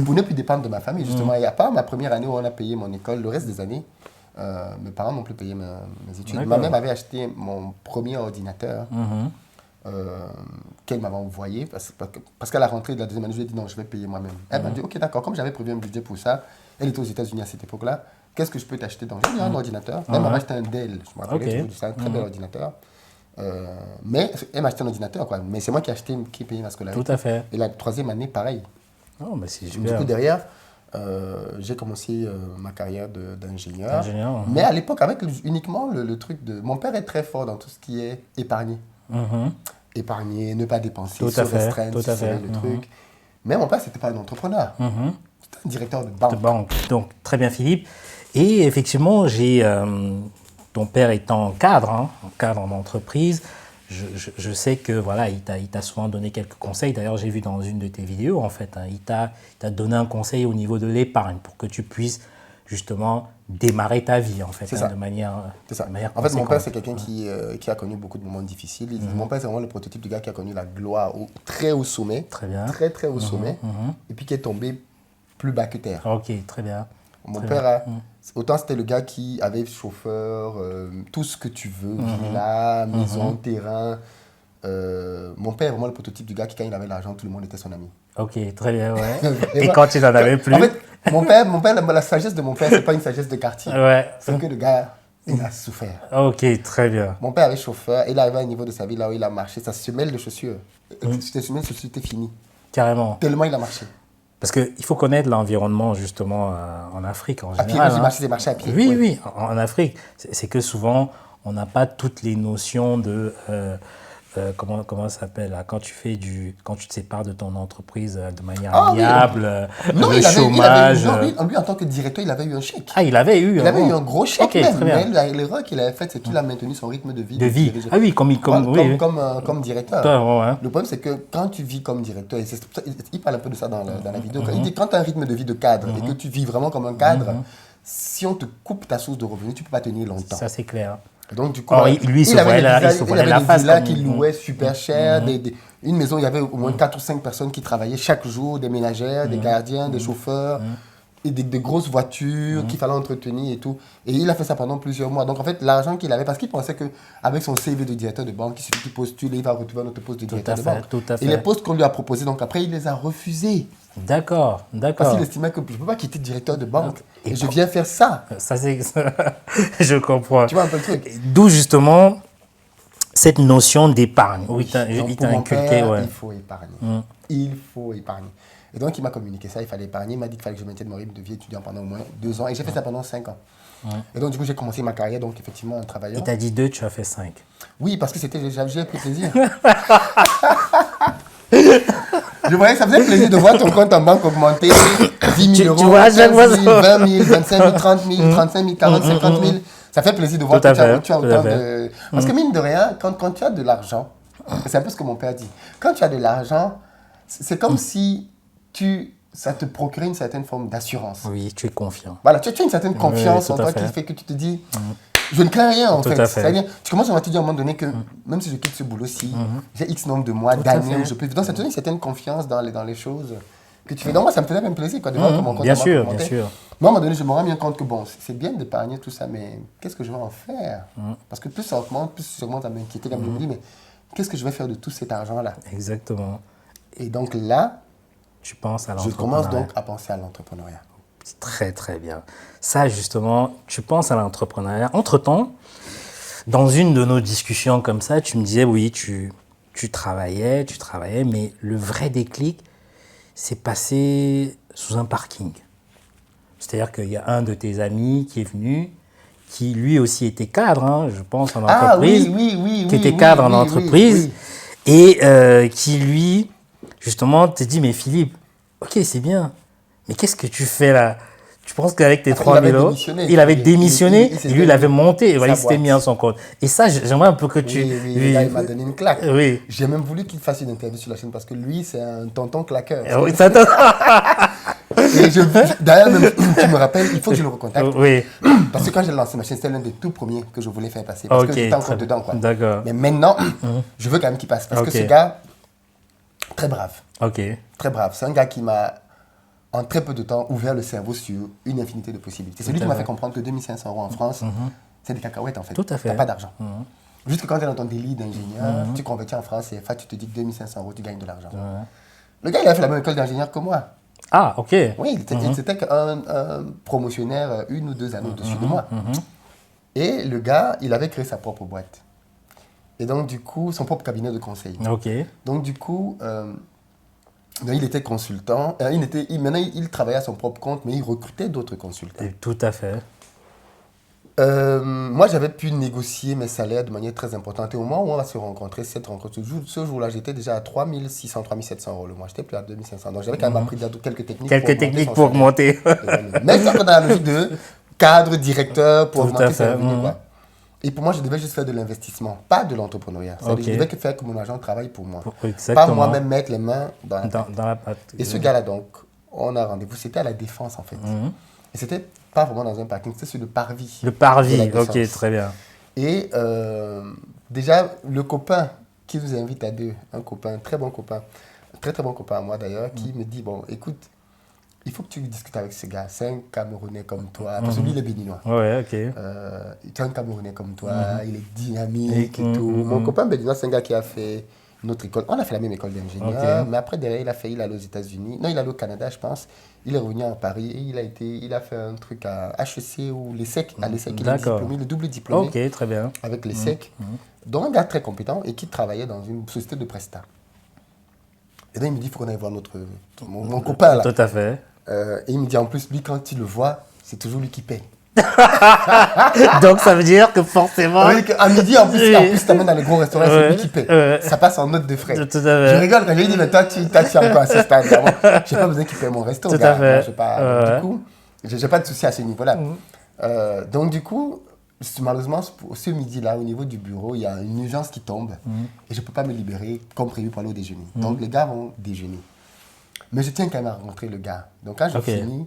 Speaker 2: pour ne plus dépendre de ma famille, justement. Et à part ma première année où on a payé mon école, le reste des années, mes parents n'ont plus payé mes études. Ma mère m'avait acheté mon premier ordinateur qu'elle m'avait envoyé parce qu'à la rentrée de la deuxième année, je lui ai dit non, je vais payer moi-même. Elle m'a dit ok, d'accord, comme j'avais prévu un budget pour ça, elle était aux États-Unis à cette époque-là, qu'est-ce que je peux t'acheter? Donc j'ai dit un ordinateur. Elle m'a acheté un Dell, je me rappelle toujours de ça, un très bel ordinateur. Mais elle m'a acheté un ordinateur, quoi. Mais c'est moi qui ai payé ma scolarité.
Speaker 1: Tout à fait.
Speaker 2: Et la troisième année, pareil.
Speaker 1: Oh, mais c'est
Speaker 2: Du
Speaker 1: super.
Speaker 2: coup, derrière, j'ai commencé ma carrière d'ingénieur. Mais à l'époque, avec uniquement le truc de... Mon père est très fort dans tout ce qui est épargner. Épargner, ne pas dépenser, se restreindre, c'est le truc. Mais mon père, c'était pas un entrepreneur. C'était un directeur de banque.
Speaker 1: Donc, très bien, Philippe. Et effectivement, ton père étant cadre d'entreprise, je sais que voilà, il t'a souvent donné quelques conseils. D'ailleurs, j'ai vu dans une de tes vidéos, en fait, il t'a donné un conseil au niveau de l'épargne pour que tu puisses justement démarrer ta vie, en fait, de manière.
Speaker 2: C'est ça. En fait, mon père, c'est quelqu'un qui a connu beaucoup de moments difficiles. Mon père, c'est vraiment le prototype du gars qui a connu la gloire très haut sommet.
Speaker 1: Très bien.
Speaker 2: Très, très haut sommet. Et puis qui est tombé plus bas que terre.
Speaker 1: Ok, très bien.
Speaker 2: Mon père, autant c'était le gars qui avait chauffeur, tout ce que tu veux, villa, maison, terrain. Mon père est vraiment le prototype du gars qui, quand il avait l'argent, tout le monde était son ami.
Speaker 1: Ok, très bien, ouais. Et quand il n'en avait plus?
Speaker 2: En fait, mon père, la sagesse de mon père, c'est pas une sagesse de quartier.
Speaker 1: Ouais.
Speaker 2: C'est que le gars, il a souffert.
Speaker 1: Ok, très bien.
Speaker 2: Mon père avait chauffeur, il arrivait à un niveau de sa vie là où il a marché, sa semelle de chaussures. Sa semelle de chaussures était finie.
Speaker 1: Carrément.
Speaker 2: Tellement il a marché.
Speaker 1: Parce qu'il faut connaître l'environnement, justement, en Afrique, en général.
Speaker 2: À pied, j'ai marché à pied.
Speaker 1: Oui, en Afrique. C'est que souvent, on n'a pas toutes les notions de... comment ça s'appelle là, quand tu te sépares de ton entreprise de manière amiable, le chômage.
Speaker 2: Lui, en tant que directeur, il avait eu un chèque.
Speaker 1: Ah, il avait eu
Speaker 2: un gros chèque.
Speaker 1: Okay,
Speaker 2: même. Mais l'erreur qu'il avait faite, c'est qu'il a maintenu son rythme de vie.
Speaker 1: Ah oui, comme
Speaker 2: directeur.
Speaker 1: Ouais.
Speaker 2: Le problème, c'est que quand tu vis comme directeur, et il parle un peu de ça dans la vidéo, il dit quand tu as un rythme de vie de cadre et que tu vis vraiment comme un cadre, si on te coupe ta source de revenus, tu ne peux pas tenir longtemps.
Speaker 1: Ça, c'est clair.
Speaker 2: Donc, du coup,
Speaker 1: il avait
Speaker 2: des villas qu'il louait super cher, une maison, il y avait au moins 4 ou 5 personnes qui travaillaient chaque jour, des ménagères, des gardiens, des chauffeurs, et des grosses voitures qu'il fallait entretenir et tout. Et il a fait ça pendant plusieurs mois. Donc, en fait, l'argent qu'il avait, parce qu'il pensait qu'avec son CV de directeur de banque, il suffit de postuler, il va retrouver un autre poste de directeur de banque. Et les postes qu'on lui a proposés, donc après, il les a refusés.
Speaker 1: D'accord.
Speaker 2: Parce qu'il estimait que je ne peux pas quitter le directeur de banque. Et je viens faire ça.
Speaker 1: Ça, c'est... Je comprends.
Speaker 2: Tu vois un peu le truc.
Speaker 1: D'où justement cette notion d'épargne.
Speaker 2: Oui, il t'a inculqué. Il faut épargner. Il faut épargner. Et donc, il m'a communiqué ça, il fallait épargner. Il m'a dit qu'il fallait que je maintienne mon rythme de vie étudiant pendant au moins 2 ans. Et j'ai fait ça pendant 5 ans. Et donc, du coup, j'ai commencé ma carrière, donc effectivement, en travaillant.
Speaker 1: Et tu as dit 2, tu as fait 5.
Speaker 2: Oui, parce que j'ai pris plaisir. Je voyais que ça faisait plaisir de voir ton compte en banque augmenter 10 000 euros, 15 000, 20 000, 25 000, 30 000, 35 000, 40 000, 50 000. Ça fait plaisir de voir que tu as autant de... Parce que mine de rien, quand tu as de l'argent, c'est un peu ce que mon père dit, quand tu as de l'argent, c'est comme si tu ça te procure une certaine forme d'assurance.
Speaker 1: Oui, tu es confiant.
Speaker 2: Voilà, tu as une certaine confiance en toi qui fait que tu te dis, je ne crains rien en fait. C'est-à-dire, tu commences à te dire à un moment donné que même si je quitte ce boulot-ci, j'ai X nombre de mois, d'années où je peux vivre. Donc ça te donne une certaine confiance dans les choses que tu fais. Donc moi, ça me faisait même plaisir quoi, de voir comment
Speaker 1: bien sûr.
Speaker 2: Moi, à un moment donné, je me rends bien compte que bon, c'est bien d'épargner tout ça, mais qu'est-ce que je vais en faire? Parce que plus ça augmente à m'inquiéter. Comme je me dis, mais qu'est-ce que je vais faire de tout cet argent-là?
Speaker 1: Exactement.
Speaker 2: Et donc là,
Speaker 1: tu penses à
Speaker 2: je commence donc à penser à l'entrepreneuriat.
Speaker 1: C'est très, très bien. Ça, justement, tu penses à l'entrepreneuriat. Entre-temps, dans une de nos discussions comme ça, tu me disais, oui, tu travaillais, mais le vrai déclic, c'est passé sous un parking. C'est-à-dire qu'il y a un de tes amis qui est venu, qui lui aussi était cadre, hein, je pense, en entreprise. Qui était cadre en entreprise. Et qui, lui, justement, te dit, mais Philippe, ok, c'est bien, mais qu'est-ce que tu fais là? Tu penses qu'avec tes 3 000 euros, il avait démissionné, et lui, il avait monté, et voilà, il s'était mis en son compte. Et ça, j'aimerais un peu que tu...
Speaker 2: Oui, là, il m'a donné une claque.
Speaker 1: Oui.
Speaker 2: J'ai même voulu qu'il fasse une interview sur la chaîne, parce que lui, c'est un tonton claqueur.
Speaker 1: Oui,
Speaker 2: d'ailleurs, même, tu me rappelles, il faut que je le recontacte.
Speaker 1: Oui.
Speaker 2: Parce que quand j'ai lancé ma chaîne, c'était l'un des tout premiers que je voulais faire passer. Parce que j'étais encore dedans. Quoi.
Speaker 1: D'accord.
Speaker 2: Mais maintenant, je veux quand même qu'il passe. Parce que ce gars, très brave. Très brave. C'est un gars qui m'a, en très peu de temps, ouvert le cerveau sur une infinité de possibilités. C'est lui qui m'a fait comprendre que 2 500 euros en France, c'est des cacahuètes en fait.
Speaker 1: Tout à fait.
Speaker 2: Tu n'as pas d'argent. Juste que quand tu es dans ton délit d'ingénieur, tu convertis en France CFA, tu te dis que 2 500 euros, tu gagnes de l'argent. Le gars, il a fait la même école d'ingénieur que moi.
Speaker 1: Ah, ok.
Speaker 2: Oui, c'était un promotionnaire 1 ou 2 années au-dessus de moi. Et le gars, il avait créé sa propre boîte. Et donc, du coup, son propre cabinet de conseil.
Speaker 1: Ok.
Speaker 2: Donc, du coup, il était consultant. Maintenant, il travaillait à son propre compte, mais il recrutait d'autres consultants.
Speaker 1: Tout à fait.
Speaker 2: Moi, j'avais pu négocier mes salaires de manière très importante. Et au moment où on va se rencontrer, cette rencontre, ce jour-là, j'étais déjà à 3 600, 3 700 euros le mois. J'étais plus à 2 500. Donc, j'avais quand même appris quelques techniques.
Speaker 1: Pour augmenter.
Speaker 2: Mais c'est dans la logique de cadre, directeur, pour augmenter ses revenus. Quoi. Et pour moi, je devais juste faire de l'investissement, pas de l'entrepreneuriat. Je devais faire que mon agent travaille pour moi. Pas moi-même mettre les mains dans la pâte. Et ce gars-là, donc, on a rendez-vous. C'était à la Défense, en fait. Et c'était pas vraiment dans un parking, c'était sur le parvis.
Speaker 1: Le parvis, ok, très bien.
Speaker 2: Et déjà, le copain qui nous invite à deux, un copain, très bon copain, très très bon copain à moi d'ailleurs, qui me dit, bon, écoute, il faut que tu discutes avec ce gars, c'est un Camerounais comme toi, parce que lui il est béninois.
Speaker 1: Ouais, ok.
Speaker 2: C'est un Camerounais comme toi, il est dynamique et tout. Mon copain béninois, c'est un gars qui a fait notre école. On a fait la même école d'ingénieur, mais après derrière, il est allé aux États-Unis. Non, il est allé au Canada, je pense. Il est revenu à Paris et il a fait un truc à HEC ou l'ESSEC. À l'ESSEC, il est diplômé, le double diplômé.
Speaker 1: Ok, très bien.
Speaker 2: Avec l'ESSEC. Donc, un gars très compétent et qui travaillait dans une société de prestat. Et donc, il me dit, il faut qu'on aille voir mon copain là.
Speaker 1: Tout à fait.
Speaker 2: Et il me dit, en plus, lui, quand tu le vois, c'est toujours lui qui paye.
Speaker 1: Donc ça veut dire que forcément.
Speaker 2: Oui, à midi, en plus t'amènes dans les gros restaurants, c'est lui qui paye. Ça passe en note de frais.
Speaker 1: Tout à fait.
Speaker 2: Je rigole quand je lui dis, mais toi, tu es encore à ce stade. J'ai pas besoin qu'il paye mon resto.
Speaker 1: Tout à fait.
Speaker 2: Du coup, j'ai pas de souci à ce niveau-là. Donc, du coup, malheureusement, ce midi-là, au niveau du bureau, il y a une urgence qui tombe et je peux pas me libérer comme prévu pour aller au déjeuner. Donc, les gars vont déjeuner. Mais je tiens quand même à rencontrer le gars. Donc, quand je finis,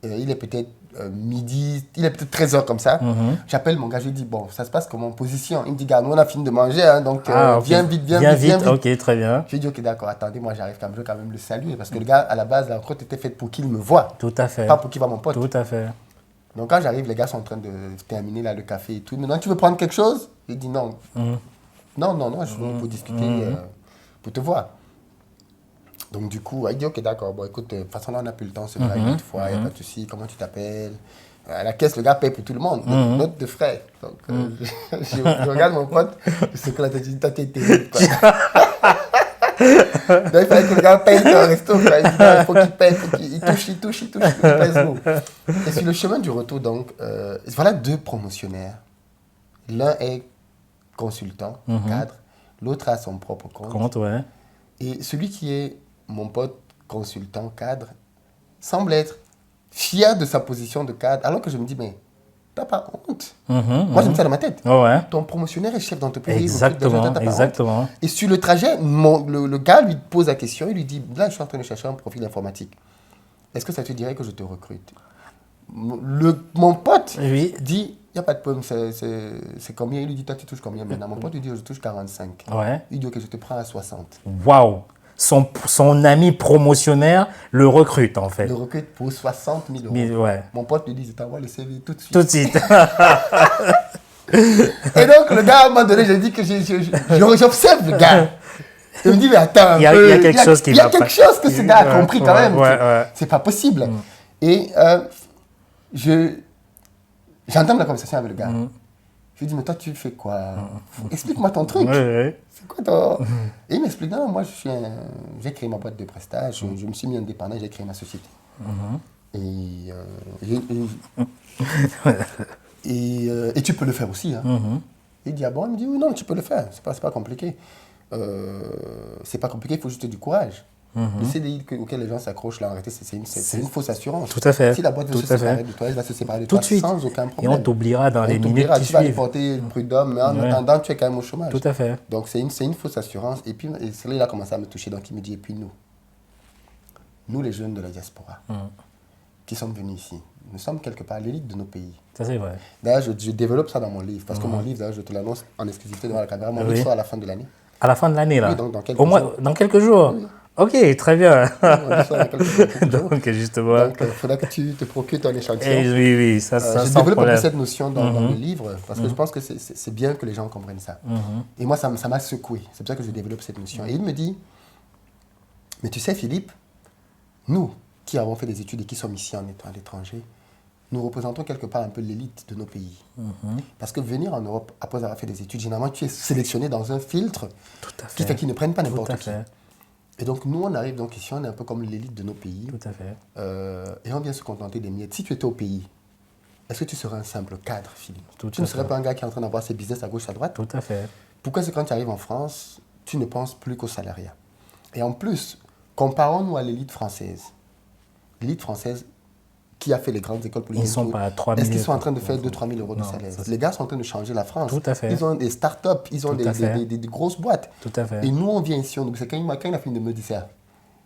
Speaker 2: il est peut-être midi, il est peut-être 13h comme ça. J'appelle mon gars, je lui dis, bon, ça se passe comment en position? Il me dit, gars, nous on a fini de manger, hein, donc viens vite.
Speaker 1: Ok, très bien.
Speaker 2: Je lui dis, ok, d'accord, attendez, moi j'arrive quand même, je vais quand même le saluer. Parce que le gars, à la base, la rencontre était faite pour qu'il me voie.
Speaker 1: Tout à fait.
Speaker 2: Pas pour qu'il voie mon pote.
Speaker 1: Tout à fait.
Speaker 2: Donc quand j'arrive, les gars sont en train de terminer là, le café et tout. Maintenant, tu veux prendre quelque chose? Il dit non. Non, je suis venu pour discuter, pour te voir. Donc, du coup, il dit, ok, d'accord, bon, écoute, de toute façon, là, on n'a plus le temps, c'est vrai, une fois, il n'y a pas de souci, comment tu t'appelles? À la caisse, le gars paye pour tout le monde, note de frais. Donc, je regarde mon pote, c'est que là, tu dis, toi, t'es terrible, quoi. Donc, il fallait que le gars paye dans le resto, quoi. Il dit, non, il faut qu'il paye, il touche, il pèse l'eau. Et sur le chemin du retour, donc, voilà 2 promotionnaires. L'un est consultant, cadre, l'autre a son propre compte.
Speaker 1: Ouais.
Speaker 2: Et celui qui est mon pote consultant cadre semble être fier de sa position de cadre, alors que je me dis, mais t'as pas honte. Moi, je me dis ça dans ma tête.
Speaker 1: Ouais.
Speaker 2: Ton promotionnaire est chef d'entreprise.
Speaker 1: Exactement.
Speaker 2: Et sur le trajet, le gars lui pose la question, il lui dit, là, je suis en train de chercher un profil informatique. est-ce que ça te dirait que je te recrute? Mon pote
Speaker 1: Oui.
Speaker 2: dit, il n'y a pas de problème, c'est combien? Il lui dit, toi, tu touches combien maintenant? Mon pote lui dit, je touche 45.
Speaker 1: Ouais.
Speaker 2: Il dit, ok, je te prends à 60.
Speaker 1: Waouh. Son ami promotionnaire le recrute, en fait.
Speaker 2: Le recrute pour 60 000 euros.
Speaker 1: Mais, ouais.
Speaker 2: Mon pote lui dit, je t'envoie le CV tout de suite.
Speaker 1: Tout de suite.
Speaker 2: Et donc, le gars, à un moment donné, j'ai dit que j'observe le gars. Je me dis, mais attends,
Speaker 1: il y a quelque chose qui va pas.
Speaker 2: Il y a quelque chose que ce gars a compris quand même.
Speaker 1: Ouais.
Speaker 2: C'est pas possible. Et j'entame la conversation avec le gars. Je lui dis, mais toi, tu fais quoi? Explique-moi ton truc. C'est quoi ton... Et il m'explique, non, moi, j'ai créé ma boîte de prestage, je me suis mis indépendant, j'ai créé ma société. Et tu peux le faire aussi. Hein. Il dit, ah bon? Il me dit, oui, non, tu peux le faire, c'est pas compliqué. C'est pas compliqué, il faut juste du courage. Le CDI auquel les gens s'accrochent, là, en réalité, c'est une fausse assurance.
Speaker 1: Tout à fait.
Speaker 2: Si la boîte veut se séparer de toi, elle va se séparer de
Speaker 1: tout
Speaker 2: toi
Speaker 1: de suite.
Speaker 2: sans aucun problème.
Speaker 1: Et on t'oubliera dans les minutes qui
Speaker 2: tu vas
Speaker 1: suivent.
Speaker 2: porter le prud'homme, mais en attendant, tu es quand même au chômage.
Speaker 1: Tout à fait.
Speaker 2: Donc, c'est une fausse assurance. Et puis, c'est là il a commencé à me toucher. Donc, il me dit, et puis nous les jeunes de la diaspora, qui sommes venus ici, nous sommes quelque part l'élite de nos pays.
Speaker 1: Ça, c'est vrai.
Speaker 2: D'ailleurs, je développe ça dans mon livre, parce que mon livre, d'ailleurs, je te l'annonce en exclusivité devant la caméra, mon livre sort à la fin de l'année.
Speaker 1: À la fin de l'année, là?
Speaker 2: Oui, donc dans quelques
Speaker 1: jours. Au moins, dans quelques jours?
Speaker 2: Oui.
Speaker 1: Ok, très bien.
Speaker 2: Donc,
Speaker 1: justement.
Speaker 2: Donc, il faudra que tu te procures ton échantillon.
Speaker 1: Oui, ça
Speaker 2: je développe un peu cette notion dans le livre, parce que je pense que c'est bien que les gens comprennent ça. Et moi, ça m'a secoué. C'est pour ça que je développe cette notion. Et il me dit, mais tu sais, Philippe, nous qui avons fait des études et qui sommes ici en étant à l'étranger, nous représentons quelque part un peu l'élite de nos pays. Parce que venir en Europe, après avoir fait des études, généralement, tu es sélectionné dans un filtre qui fait qu'ils ne prennent pas n'importe qui. Et donc, nous, on arrive donc ici, on est un peu comme l'élite de nos pays.
Speaker 1: Tout à fait.
Speaker 2: Et on vient se contenter des miettes. Si tu étais au pays, est-ce que tu serais un simple cadre, Philippe? Tu ne serais
Speaker 1: fait.
Speaker 2: pas un gars qui est en train d'avoir ses business à gauche, à droite?
Speaker 1: Tout à fait.
Speaker 2: Pourquoi c'est quand tu arrives en France, tu ne penses plus qu'au salariat? Et en plus, comparons-nous à l'élite française. L'élite française qui a fait les grandes écoles
Speaker 1: politiques. Ils sont pas à 3 000.
Speaker 2: Est-ce qu'ils sont en train de faire 2-3 000 euros de salaire? Les gars sont en train de changer la France.
Speaker 1: Tout à fait.
Speaker 2: Ils ont des start-up, ils ont des grosses boîtes.
Speaker 1: Tout à fait.
Speaker 2: Et nous, on vient ici, c'est quand il a fini de me dire ça,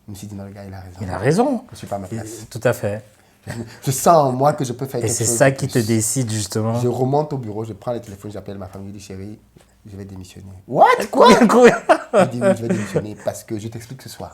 Speaker 2: je me suis dit, non, le gars, il a raison.
Speaker 1: Il a raison.
Speaker 2: Je ne suis pas à ma place.
Speaker 1: Tout à fait.
Speaker 2: Je sens en moi que je peux faire quelque chose.
Speaker 1: Et c'est ça qui te décide, justement.
Speaker 2: Je remonte au bureau, je prends le téléphone, j'appelle ma famille, je dis, chérie, je vais démissionner. What? Quoi?
Speaker 1: Courir.
Speaker 2: Je dis, oui, je vais démissionner parce que je t'explique ce soir.